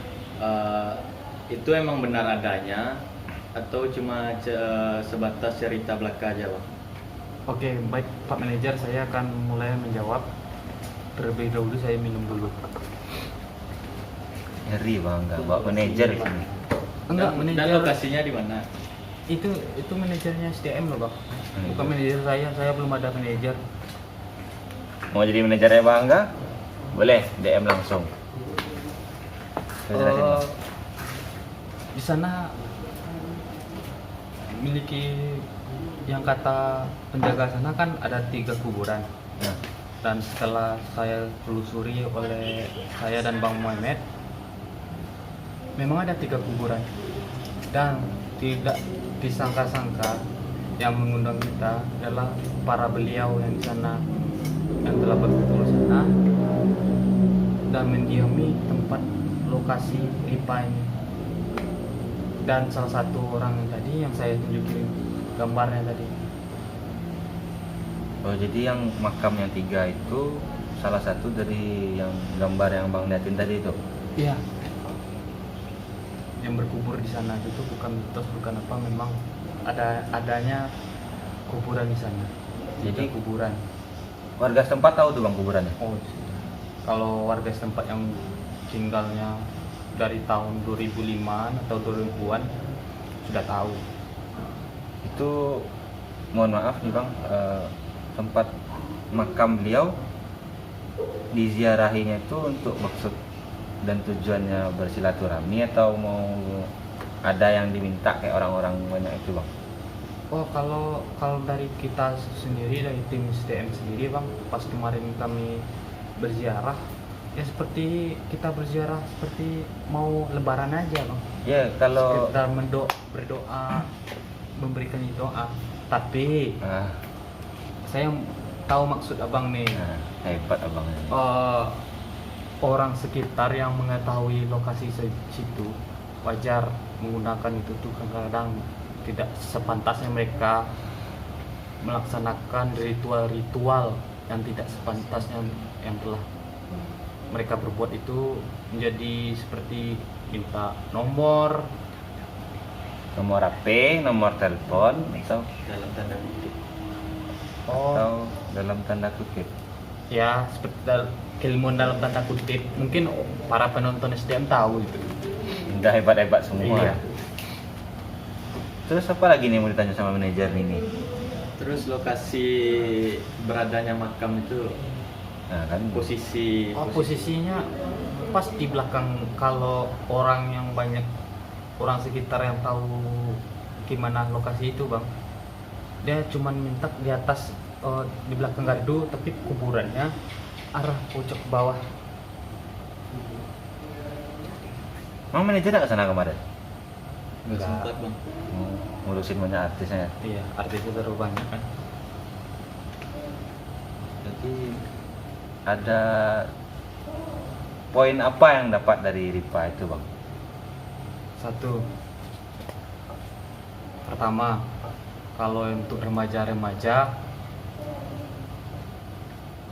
Itu emang benar adanya atau cuma sebatas cerita belaka aja bang? Oke, baik Pak manajer, saya akan mulai menjawab. Terlebih dahulu saya minum dulu. Ngeri bang, enggak bawa manajer di sini. Enggak, Dan manajer lokasinya di mana? itu manajernya SDM loh, Bang. Bukan manajer saya belum ada manajer. Mau jadi manajernya Bang Angga? Boleh, DM langsung. Saya jelasin, Bang. Di sana memiliki yang kata penjaga sana kan ada 3 kuburan. Nah, Dan setelah saya telusuri oleh saya dan Bang Muhammad, memang ada 3 kuburan. Dan tidak disangka-sangka yang mengundang kita adalah para beliau yang di sana, yang telah berkumpul di sana dan mendiami tempat lokasi Lipa ini. Dan salah satu orang yang tadi yang saya tunjukin gambarnya tadi. oh jadi yang makam yang 3 itu salah satu dari yang gambar yang Bang liatin tadi itu? Iya. Yang berkubur di sana itu bukan mitos, bukan apa, memang adanya kuburan di sana. Jadi- kuburan. Warga setempat tahu tuh Bang kuburannya? Oh, kalau warga setempat yang tinggalnya dari tahun 2005 atau 2000-an sudah tahu. Itu mohon maaf nih Bang, tempat makam beliau diziarahinya itu untuk maksud dan tujuannya bersilaturahmi atau mau ada yang diminta kayak orang-orang banyak itu Bang? Oh, kalau dari kita sendiri, dari tim SDM sendiri Bang, pas kemarin kami berziarah, ya seperti kita berziarah seperti mau lebaran aja Bang. Ya kalau Sekedar berdoa, memberikan doa. Tapi ah, saya tahu maksud abang nih. nah, hebat abangnya. Orang sekitar yang mengetahui lokasi situ wajar menggunakan itu tuh kadang-kadang tidak sepantasnya mereka melaksanakan ritual-ritual yang tidak sepantasnya yang telah mereka berbuat itu, menjadi seperti minta nomor. Nomor HP, nomor telepon atau Dalam tanda kutip. dalam tanda kutip. Ya seperti keilmuan dalam tanda kutip, mungkin para penonton SDM tahu itu. Udah hebat-hebat semua. Iya. Terus apa lagi nih mau ditanya sama manajer ini? Terus lokasi beradanya makam itu, Nah kan posisi Posisinya pas di belakang. Kalau orang yang banyak, orang sekitar yang tahu gimana lokasi itu Bang, dia cuman minta di atas, di belakang gardu, tapi kuburannya arah pojok bawah. Emang manajer nggak kesana kemarin? nggak sempat bang. Ngurusin banyak artisnya. Iya, artisnya terlalu banyak kan. Jadi ada poin apa yang dapat dari Ripa itu Bang? Satu, pertama, kalau untuk remaja-remaja,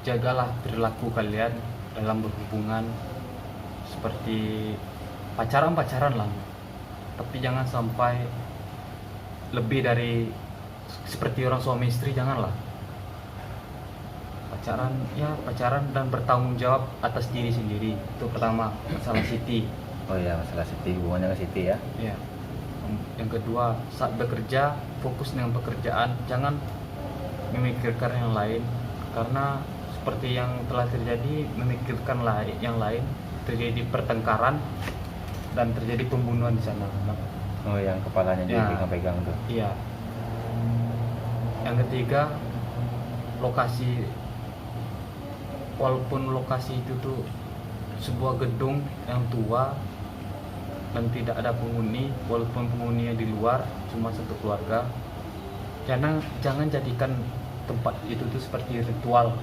jagalah perilaku kalian dalam berhubungan, seperti pacaran lah, tapi jangan sampai lebih dari seperti orang suami istri, janganlah. Pacaran dan bertanggung jawab atas diri sendiri, itu pertama. Masalah Siti. Oh ya, masalah Siti, hubungannya ke Siti ya. Ya. Yang kedua, saat bekerja fokus dengan pekerjaan, jangan memikirkan yang lain, karena seperti yang telah terjadi, memikirkan yang lain, terjadi pertengkaran dan terjadi pembunuhan di sana. Oh yang kepalanya Ya. dipegang-pegang tuh. Iya. Yang ketiga, lokasi. Walaupun lokasi itu tuh sebuah gedung yang tua, dan tidak ada penghuni, walaupun penghuninya di luar cuma satu keluarga, jangan jadikan tempat itu tuh seperti ritual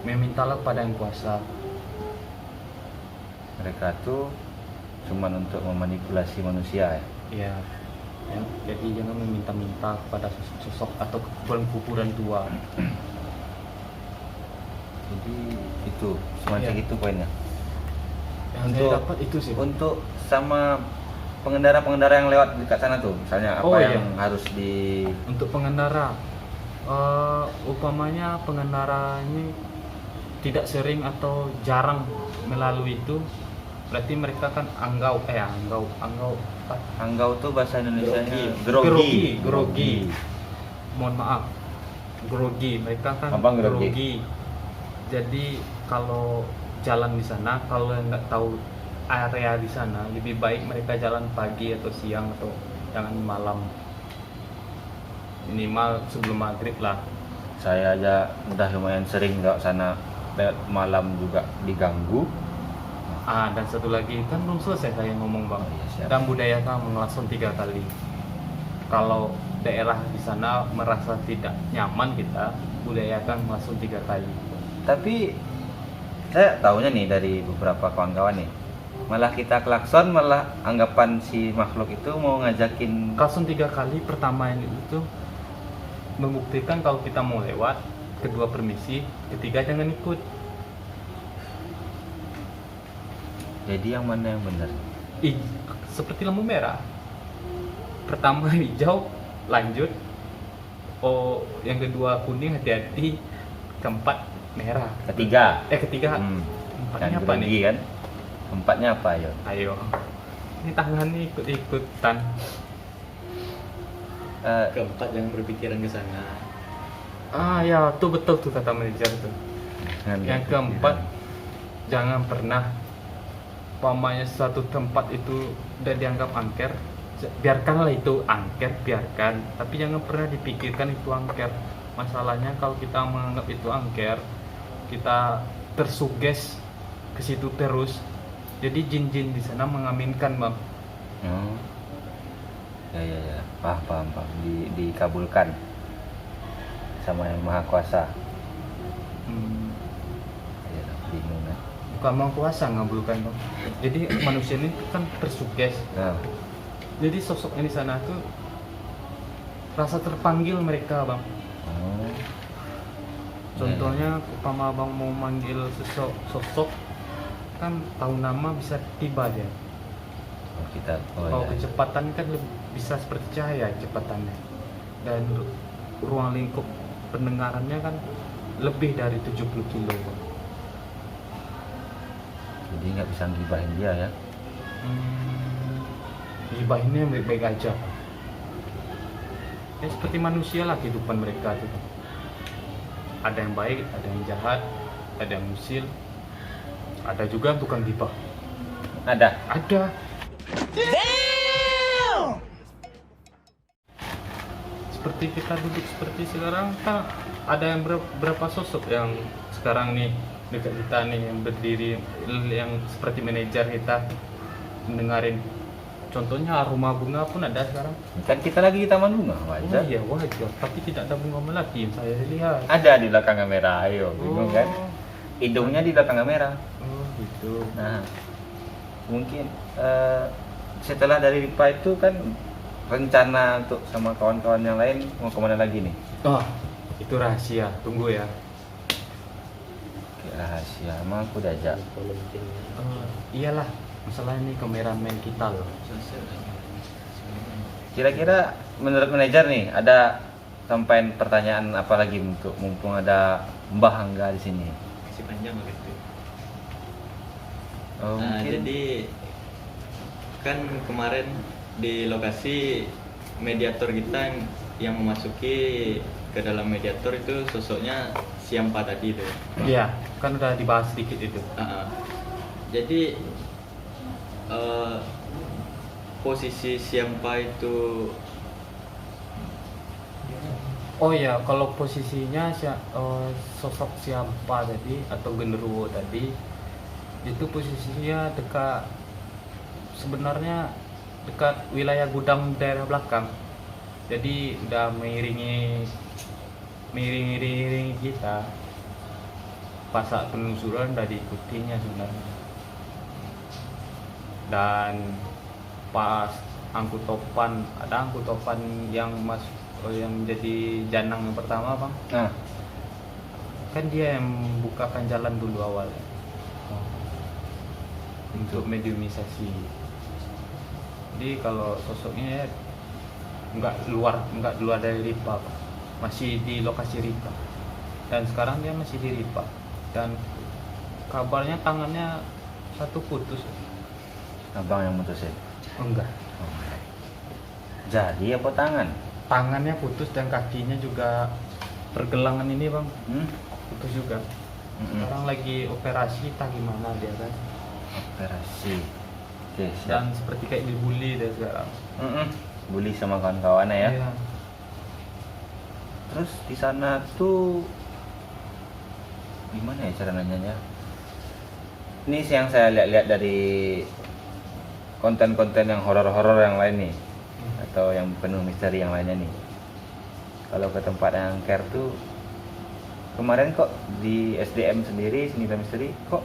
memintalah pada yang kuasa. Mereka tuh cuman untuk memanipulasi manusia ya. Ya, jadi jangan meminta-minta kepada sosok atau kuburan tua. Jadi itu semacam Iya. itu poinnya. Yang Untuk- saya dapat itu sih. Untuk sama pengendara-pengendara yang lewat dekat sana tuh, misalnya apa Oh, iya. yang harus di Untuk pengendara, umpamanya pengendara ini tidak sering atau jarang melalui itu, berarti mereka kan anggau. Anggau tuh bahasa Indonesianya Grogi. Mohon maaf, grogi. Mereka kan Abang grogi. grogi. Jadi kalau jalan di sana, kalau nggak tahu area di sana, lebih baik mereka jalan pagi atau siang atau jangan malam. Minimal sebelum maghrib lah. Saya aja udah lumayan sering lewat sana, lewat malam juga diganggu. Dan satu lagi kan belum selesai saya ngomong bang. Oh, iya, siap. Dan budayakan mengelason 3 kali. Kalau daerah di sana merasa tidak nyaman, kita budayakan mengelason 3 kali. Tapi saya tahunya nih dari beberapa kawan-kawan nih, malah kita klakson malah anggapan si makhluk itu mau ngajakin. Kalson 3 kali, pertama itu membuktikan kalau kita mau lewat, kedua permisi, ketiga jangan ikut. Jadi yang mana yang benar? Seperti lampu merah. Pertama hijau, lanjut. Oh, yang kedua kuning, hati-hati. Keempat merah. Ketiga. Ketiga. Empatnya Dan apa grogi nih? kan? Empatnya apa ya? Ayo. Ini tangan nih ikut-ikutan. Keempat, jangan berpikiran ke sana. Ya, tuh betul tuh kata manajer tuh. Yang keempat, jangan pernah umpamanya suatu tempat itu udah dianggap angker, biarkanlah itu angker, biarkan, tapi jangan pernah dipikirkan itu angker. Masalahnya kalau kita menganggap itu angker, kita tersuges ke situ terus, jadi jin-jin di sana mengaminkan bang. Ya, paham. Dikabulkan sama yang maha kuasa. Ya, bingung kan? Bukan mau kuasa ngabulkan bang. Jadi manusia ini kan tersuges. Nah, Jadi sosok yang di sana tuh rasa terpanggil mereka bang. Contohnya umpama abang mau manggil sosok kan tahu nama bisa tiba dia. Kalau kecepatan kan bisa seperti cahaya kecepatannya, dan ruang lingkup pendengarannya kan lebih dari 70 kilo bang. jadi nggak bisa ngibahin dia ya. Gibahinnya baik-baik aja. Ya seperti manusia lah kehidupan mereka tuh. Ada yang baik, ada yang jahat, ada yang musil, ada juga tukang gibah. Ada. Seperti kita duduk seperti sekarang kan ada yang berapa sosok yang sekarang nih dekat kita nih yang berdiri, yang seperti manajer kita mendengarin. Contohnya aroma bunga pun ada sekarang. Kan kita lagi di taman bunga, Oh wajar. iya wajar, tapi tidak ada bunga melati yang saya lihat. Ada di belakang kamera, ayo, bingung kan? Hidungnya di belakang kamera. Oh gitu. Nah, mungkin setelah dari Ripa itu kan rencana untuk sama kawan-kawan yang lain mau kemana lagi nih? Itu rahasia, tunggu ya. Kayak rahasia, emang aku diajak. Iyalah, masalah ini kameramen kita loh. Kira-kira menurut manajer nih, ada sampaian pertanyaan apa lagi untuk mumpung ada Mbah Angga di sini? Masih panjang begitu. Oh, Nah, mungkin jadi kan kemarin di lokasi mediator kita yang memasuki ke dalam mediator itu sosoknya Siampa tadi itu. Iya, kan udah dibahas sedikit itu. Jadi posisi Siampa itu Oh ya, kalau posisinya sosok siapa tadi atau genderuwo tadi Itu posisinya sebenarnya dekat wilayah gudang daerah belakang. Jadi udah mengiringi kita. Pas saat penelusuran udah diikutinya sebenarnya. Dan pas ada angkut topan yang yang jadi janang yang pertama, Bang. Nah, Kan dia yang bukakan jalan dulu awalnya. Untuk mediumisasi. Jadi kalau sosoknya ya nggak luar dari Ripa, Pak. Masih di lokasi Ripa. Dan sekarang dia masih di Ripa. Dan kabarnya tangannya satu putus. abang yang mutusin. Enggak. Oh. Jadi apa tangan? Tangannya putus dan kakinya juga pergelangan ini, Bang. Putus juga. Sekarang lagi operasi tak gimana dia kan. Operasi. Oke, siap. Dan seperti kayak dibully dia sekarang. Bully sama kawan-kawannya ya. Iya. Terus di sana tuh gimana ya cara nanyanya? Ini sih yang saya lihat-lihat dari konten-konten yang horor-horor yang lain nih, atau yang penuh misteri yang lainnya nih. Kalau ke tempat yang care tuh kemarin kok di SDM sendiri seni dan misteri kok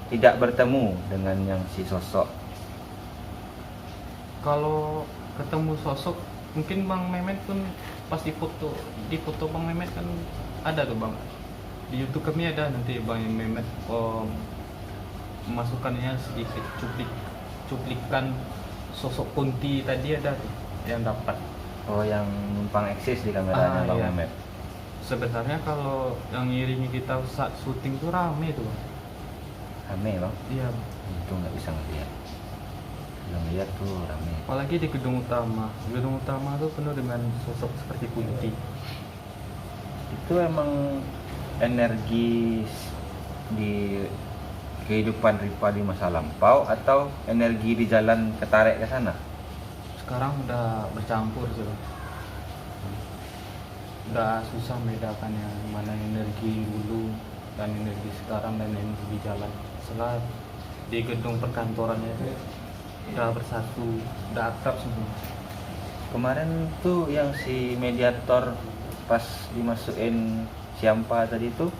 tidak bertemu dengan yang si sosok. Kalau ketemu sosok mungkin Bang Mehmet pun pas di foto Bang Mehmet kan ada tuh, Bang. Di YouTube kami ada nanti Bang Mehmet memasukkannya sedikit cuplikan sosok Kunti tadi ada tuh yang dapat. Oh, yang numpang eksis di kameranya Bang Iya. Mehmet. Sebenarnya kalau yang ngiringi kita saat syuting tuh rame tuh, Bang. Rame Bang. Iya. Itu nggak bisa ngeliat. Belum lihat tuh rame. Apalagi di gedung utama. Gedung utama tuh penuh dengan sosok seperti Kunti. Itu emang energi di kehidupan Ripa di masa lampau atau energi di jalan ketarik ke sana? Sekarang udah bercampur sih, Bang. Udah susah membedakannya mana energi dulu dan energi sekarang dan energi di jalan. Setelah di gedung perkantorannya itu udah bersatu, udah akrab semua. Kemarin tuh yang si mediator pas dimasukin Siampa tadi tuh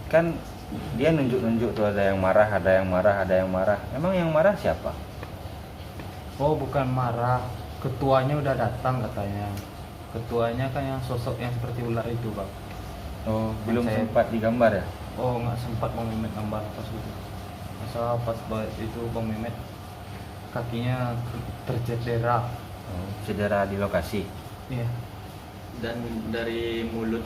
kan dia nunjuk-nunjuk tuh, ada yang marah, ada yang marah, ada yang marah. Emang yang marah siapa? Oh, bukan marah, ketuanya udah datang katanya. Ketuanya kan yang sosok yang seperti ular itu, Bang. Oh, belum Saya- sempat digambar ya? Oh, nggak sempat Bang Mehmet gambar pas itu. Masa pas itu Bang Mehmet kakinya tercedera. Oh, cedera di lokasi. Iya. Dan dari mulut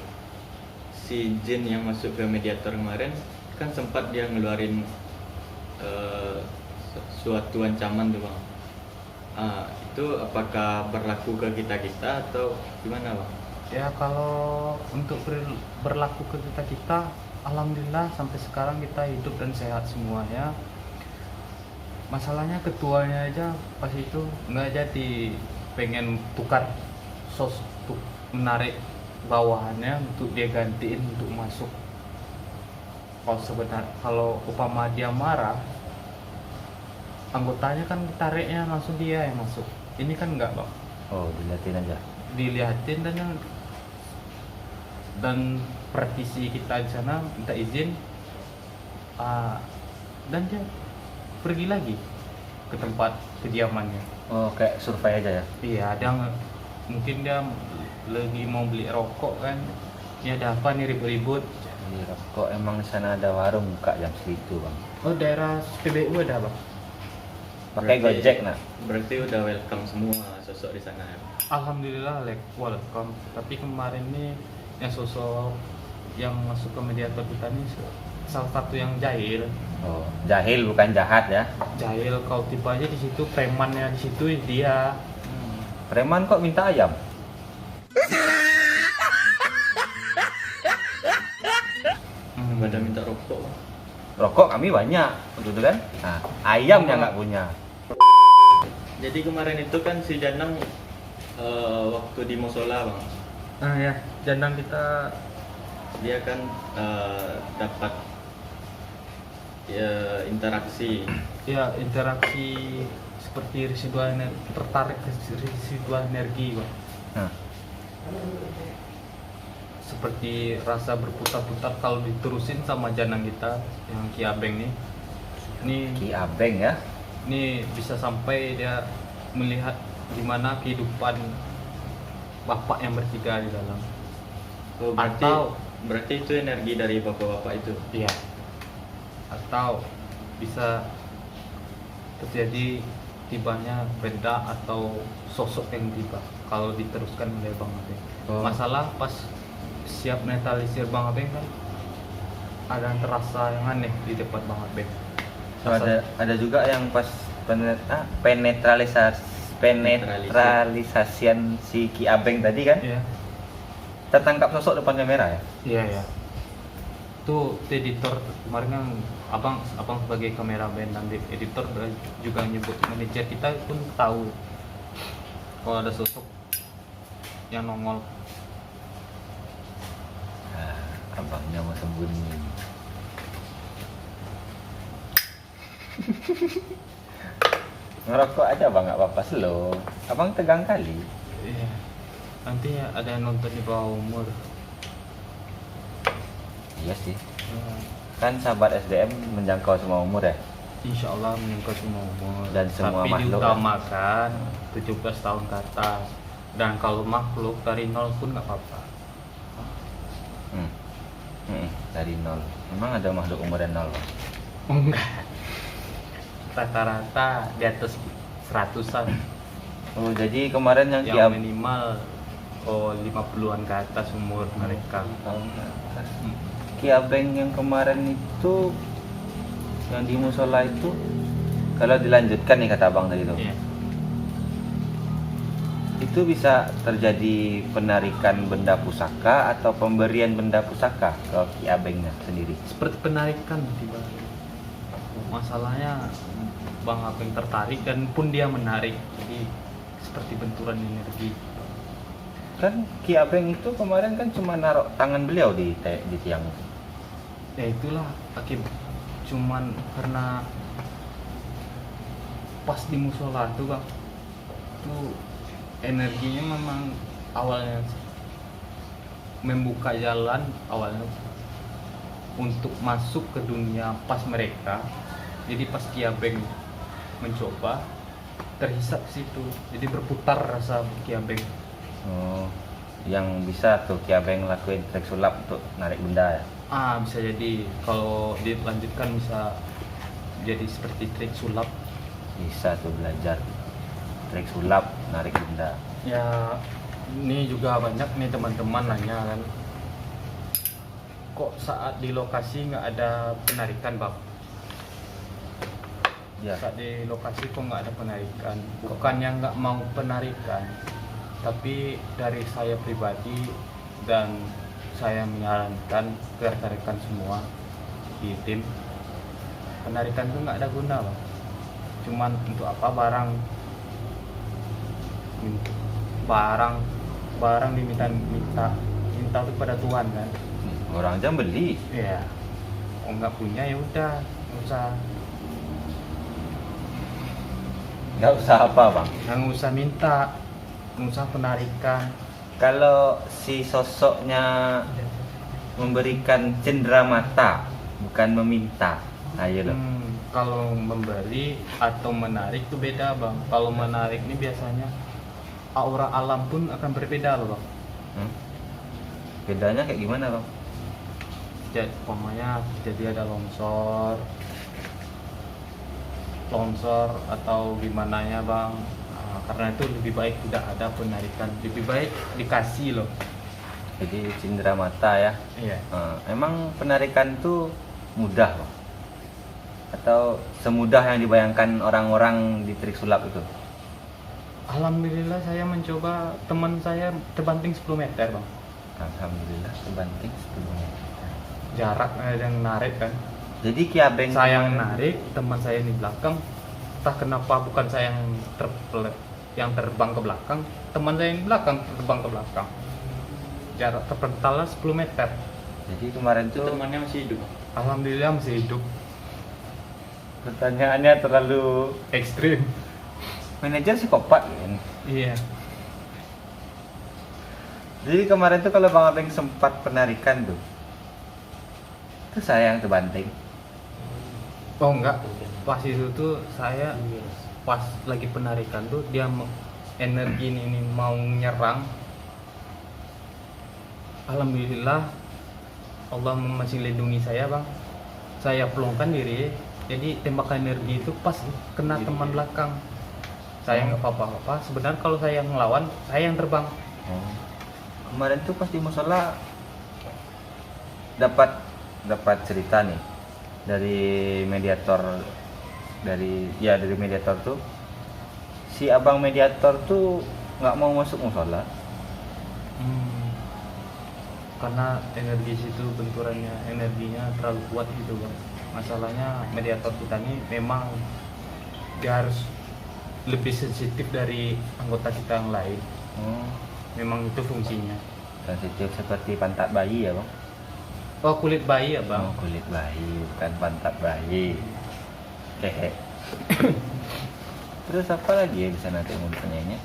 si Jin yang masuk ke mediator kemarin kan sempat dia ngeluarin suatu ancaman tuh, Bang. Itu apakah berlaku ke kita atau gimana, Bang? Ya kalau untuk berlaku ke kita, alhamdulillah sampai sekarang kita hidup dan sehat semuanya. Masalahnya ketuanya aja pas itu nggak jadi, pengen tukar untuk menarik bawahannya untuk dia gantiin untuk masuk. Kalau upama dia marah, anggotanya kan ditariknya langsung dia yang masuk. Ini kan enggak, Bang. Oh, dilihatin aja. Dilihatin dan praktisi kita di sana minta izin, dan dia pergi lagi ke tempat kediamannya. Oh, kayak survei aja ya? Iya, mungkin dia lagi mau beli rokok kan. Ini ada apa nih ribut-ribut? Iya, kok emang di sana ada warung buka jam segitu, Bang? Oh, daerah PBU ada, Bang. Pakai Berarti- Gojek nah. Berarti udah welcome semua sosok di sana. Alhamdulillah welcome. Tapi kemarin nih yang sosok yang masuk ke mediator kita nih salah satu yang jahil. Oh, jahil bukan jahat ya. Jahil kau tiba aja di situ, premannya di situ dia. Preman kok minta ayam? Pada minta rokok, Bang. Rokok kami banyak, gitu kan? Nah, ayamnya nggak punya. Jadi kemarin itu kan si Janang waktu di musola, Bang. Nah ya, jangan kita Dia kan dapat ya, interaksi. Ya, interaksi seperti residual energi, tertarik ke residual energi, Bang. Nah, Seperti rasa berputar-putar kalau diterusin sama janang kita yang Ki Abeng nih. Ki Abeng ya. Ini bisa sampai dia melihat gimana kehidupan bapak yang bertiga di dalam. Oh, Atau- berarti itu energi dari bapak-bapak itu. Iya. Atau bisa terjadi tibanya benda atau sosok yang tiba kalau diteruskan oleh Bang Abeng. Oh. Masalah pas siap netralisir Bang Abeng kan ada yang terasa yang aneh di depan Bang Abeng. So, ada juga yang pas penetralisasian si Ki Abeng tadi kan, Iya. tertangkap sosok depan kamera ya. Iya ya. Tuh editor kemarin kan abang sebagai kameramen dan editor juga nyebut manajer kita pun tahu kalau ada sosok yang nongol. Nah, abangnya mau sembunyi. Ngerokok aja bang, nggak apa-apa, slow. Abang tegang kali. Iya. Nanti ada yang nonton di bawah umur. Iya sih. Kan sahabat SDM menjangkau semua umur ya. Insya Allah meningkat semua umur. Dan semua tapi makhluk, diutamakan 17 tahun ke atas. Dan kalau makhluk dari nol pun nggak apa-apa. Dari nol. Memang ada makhluk umurnya nol bang? Enggak. Rata-rata di atas 100-an. Oh jadi kemarin yang Ki Yang Abeng. minimal 50-an ke atas umur mereka. Ki Abeng yang kemarin itu, yang di musola itu, kalau dilanjutkan nih kata abang tadi tuh, Iya. itu bisa terjadi penarikan benda pusaka atau pemberian benda pusaka ke Ki Abengnya sendiri. Seperti penarikan tiba. Masalahnya Bang Abeng tertarik dan pun dia menarik. Jadi seperti benturan energi. Kan Ki Abeng itu kemarin kan cuma naruh tangan beliau di tiang. Ya itulah akibat cuman karena pas di musola tuh Bang, tuh energinya memang awalnya membuka jalan awalnya untuk masuk ke dunia pas mereka. Jadi pas Ki Abeng mencoba terhisap situ, jadi berputar rasa Ki Abeng. Oh, yang bisa tuh Ki Abeng lakuin trik sulap untuk narik benda ya. Bisa jadi kalau dilanjutkan bisa jadi seperti trik sulap. Bisa tuh belajar trik sulap narik benda. Ya, ini juga banyak nih teman-teman nanya kan, kok saat di lokasi nggak ada penarikan Bang? Ya. Saat di lokasi kok nggak ada penarikan? Bukannya nggak mau penarikan, tapi dari saya pribadi dan saya menyarankan ke rekan-rekan semua di tim, penarikan itu nggak ada guna Bang. Cuman untuk apa barang minta itu pada Tuhan kan. Orang aja beli. Iya. Oh nggak punya ya udah, Nggak usah apa bang. nggak usah minta, nggak usah penarikan. Kalau si sosoknya memberikan cendera mata, bukan meminta, ayo loh. Kalau memberi atau menarik itu beda Bang. Kalau menarik ini biasanya aura alam pun akan berbeda loh Bang. Bedanya kayak gimana bang? Jadi umpamanya jadi ada longsor atau gimana ya Bang. Karena itu lebih baik tidak ada penarikan, lebih baik dikasih loh. Jadi cindera mata ya. Iya. Emang penarikan tuh mudah bang? Atau semudah yang dibayangkan orang-orang di trik sulap itu? Alhamdulillah saya mencoba, teman saya terbanting 10 meter Bang. Alhamdulillah terbanting 10 meter. Jarak ada yang narik kan. Jadi Ki Abeng Saya yang narik, teman saya di belakang. Entah kenapa bukan saya yang terbang ke belakang, teman saya yang di belakang terbang ke belakang. Jarak terpentalnya 10 meter. Jadi kemarin Itu tuh temannya masih hidup. Alhamdulillah masih hidup. Pertanyaannya terlalu ekstrim. manajer psikopat kan. Iya. Jadi kemarin tuh kalau Bang Abeng sempat penarikan tuh, itu saya yang terbanting. Oh enggak, pas itu tuh saya pas lagi penarikan tuh dia energi ini mau nyerang. Alhamdulillah Allah masih lindungi saya bang. Saya pelongkan diri, jadi tembakan energi itu pas kena teman belakang. Saya nggak apa-apa. Sebenarnya kalau saya ngelawan, saya yang terbang. Kemarin tuh pas di musola dapat cerita nih dari mediator dari mediator tuh, si abang mediator tuh nggak mau masuk musola. Karena energi situ benturannya, energinya terlalu kuat gitu bang. Masalahnya mediator kita ini memang dia harus lebih sensitif dari anggota kita yang lain. Memang itu fungsinya. Sensitif seperti pantat bayi ya bang? Oh kulit bayi ya bang? Oh, kulit bayi bukan pantat bayi. Hehe. Terus apa lagi ya bisa nanti mau ditanyainnya?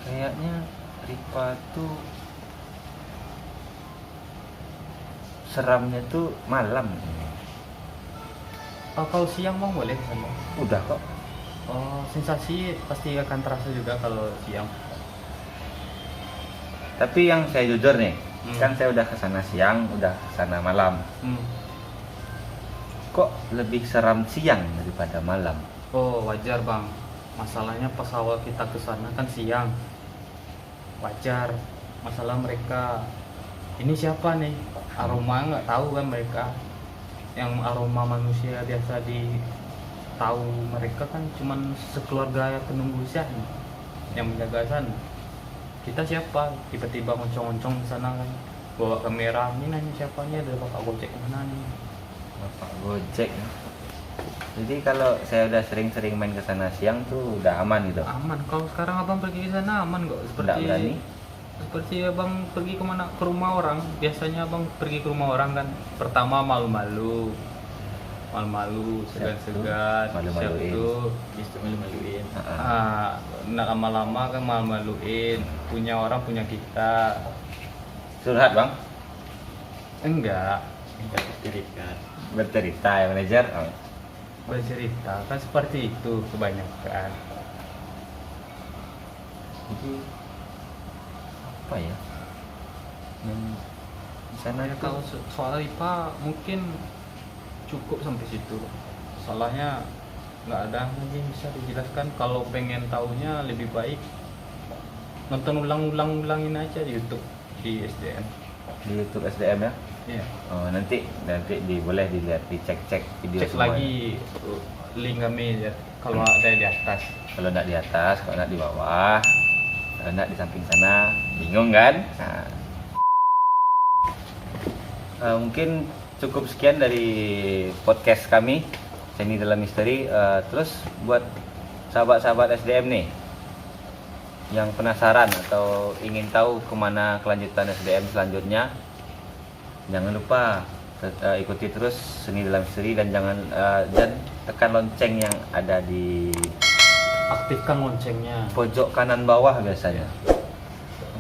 Kayaknya Ripa tuh seramnya tuh malam. Oh kalau siang bang boleh sama? Udah kok. Oh sensasi pasti akan terasa juga kalau siang. Tapi yang saya jujur nih, kan saya udah kesana siang, udah kesana malam. Kok lebih seram siang daripada malam? Oh wajar bang. Masalahnya pas awal kita kesana kan siang. Wajar. Masalah mereka ini siapa nih? Aroma nggak tahu kan mereka. Yang aroma manusia biasa tahu mereka kan cuman sekeluarga penunggu sana yang menjaga sana. Kita siapa? Tiba-tiba ngoncong-ngoncong di sana kan, bawa kamera. Ini nanya siapa nih? Ada bapak Gojek mana nih? Bapak Gojek. Jadi kalau saya udah sering-sering main ke sana siang tuh udah aman gitu. Aman. Kalau sekarang abang pergi ke sana aman kok. Nggak berani. Seperti abang pergi kemana? Ke rumah orang. Biasanya abang pergi ke rumah orang kan. Pertama malu-malu, segan-segan, Malu-maluin. Justru malu-maluin. Nah, lama-lama kan malu-maluin. Punya orang punya kita. Curhat bang? Enggak. Minta istirahat. Bercerita ya manajer? Oh. Bercerita kan seperti itu kebanyakan. Jadi apa ya? Yang di sana Ya, tuh kalau soal IPA mungkin cukup sampai situ. Soalnya nggak ada lagi yang bisa dijelaskan. Kalau pengen taunya lebih baik nonton ulangin aja di YouTube di SDM. di YouTube SDM ya? Iya. Oh, nanti boleh dilihat, dicek video Cek semua. lagi link kami ya, kalau ada di atas. Kalau nggak di atas, kalau nggak di bawah, kalau nggak di samping sana, bingung kan? Nah. Mungkin cukup sekian dari podcast kami Seni Dalam Misteri. Terus buat sahabat-sahabat SDM nih yang penasaran atau ingin tahu kemana kelanjutan SDM selanjutnya, jangan lupa ikuti terus Seni Dalam Misteri dan dan tekan lonceng yang ada di Aktifkan loncengnya pojok kanan bawah biasanya.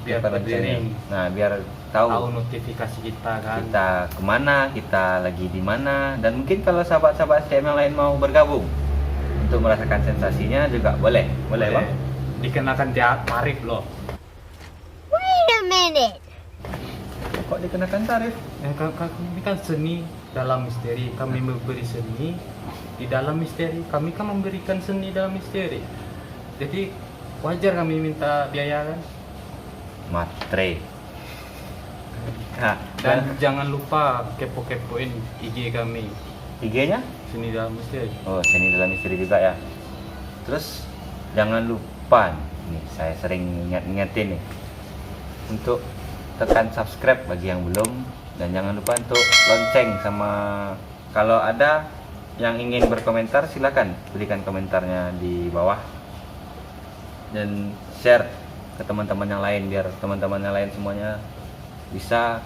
biar Tekan loncengnya. berdering. Nah, biar tahu Notifikasi kita kan. kita kemana, kita lagi di mana, dan mungkin kalau sahabat-sahabat SDM yang lain mau bergabung untuk merasakan sensasinya juga boleh bang? Dikenakan tarif loh. Wait a minute. Kok dikenakan tarif? Kami kan seni dalam misteri, kami memberi seni di dalam misteri, kami kan memberikan seni dalam misteri. Jadi wajar kami minta biaya kan. Matre. Nah, Dan jangan lupa kepo-kepoin IG kami, IG-nya? seni dalam misteri. Oh, Seni Dalam Misteri juga ya. Terus jangan lupa nih, saya sering ingetin nih untuk tekan subscribe bagi yang belum, dan jangan lupa untuk lonceng. Sama kalau ada yang ingin berkomentar silakan berikan komentarnya di bawah dan share ke teman-teman yang lain biar teman-teman yang lain semuanya bisa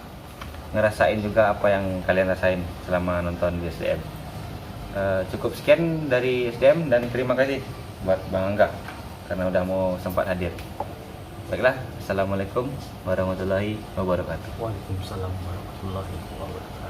ngerasain juga apa yang kalian rasain selama nonton di SDM. Cukup sekian dari SDM dan terima kasih buat Bang Angga karena udah mau sempat hadir. Baiklah, assalamualaikum warahmatullahi wabarakatuh. Waalaikumsalam warahmatullahi wabarakatuh.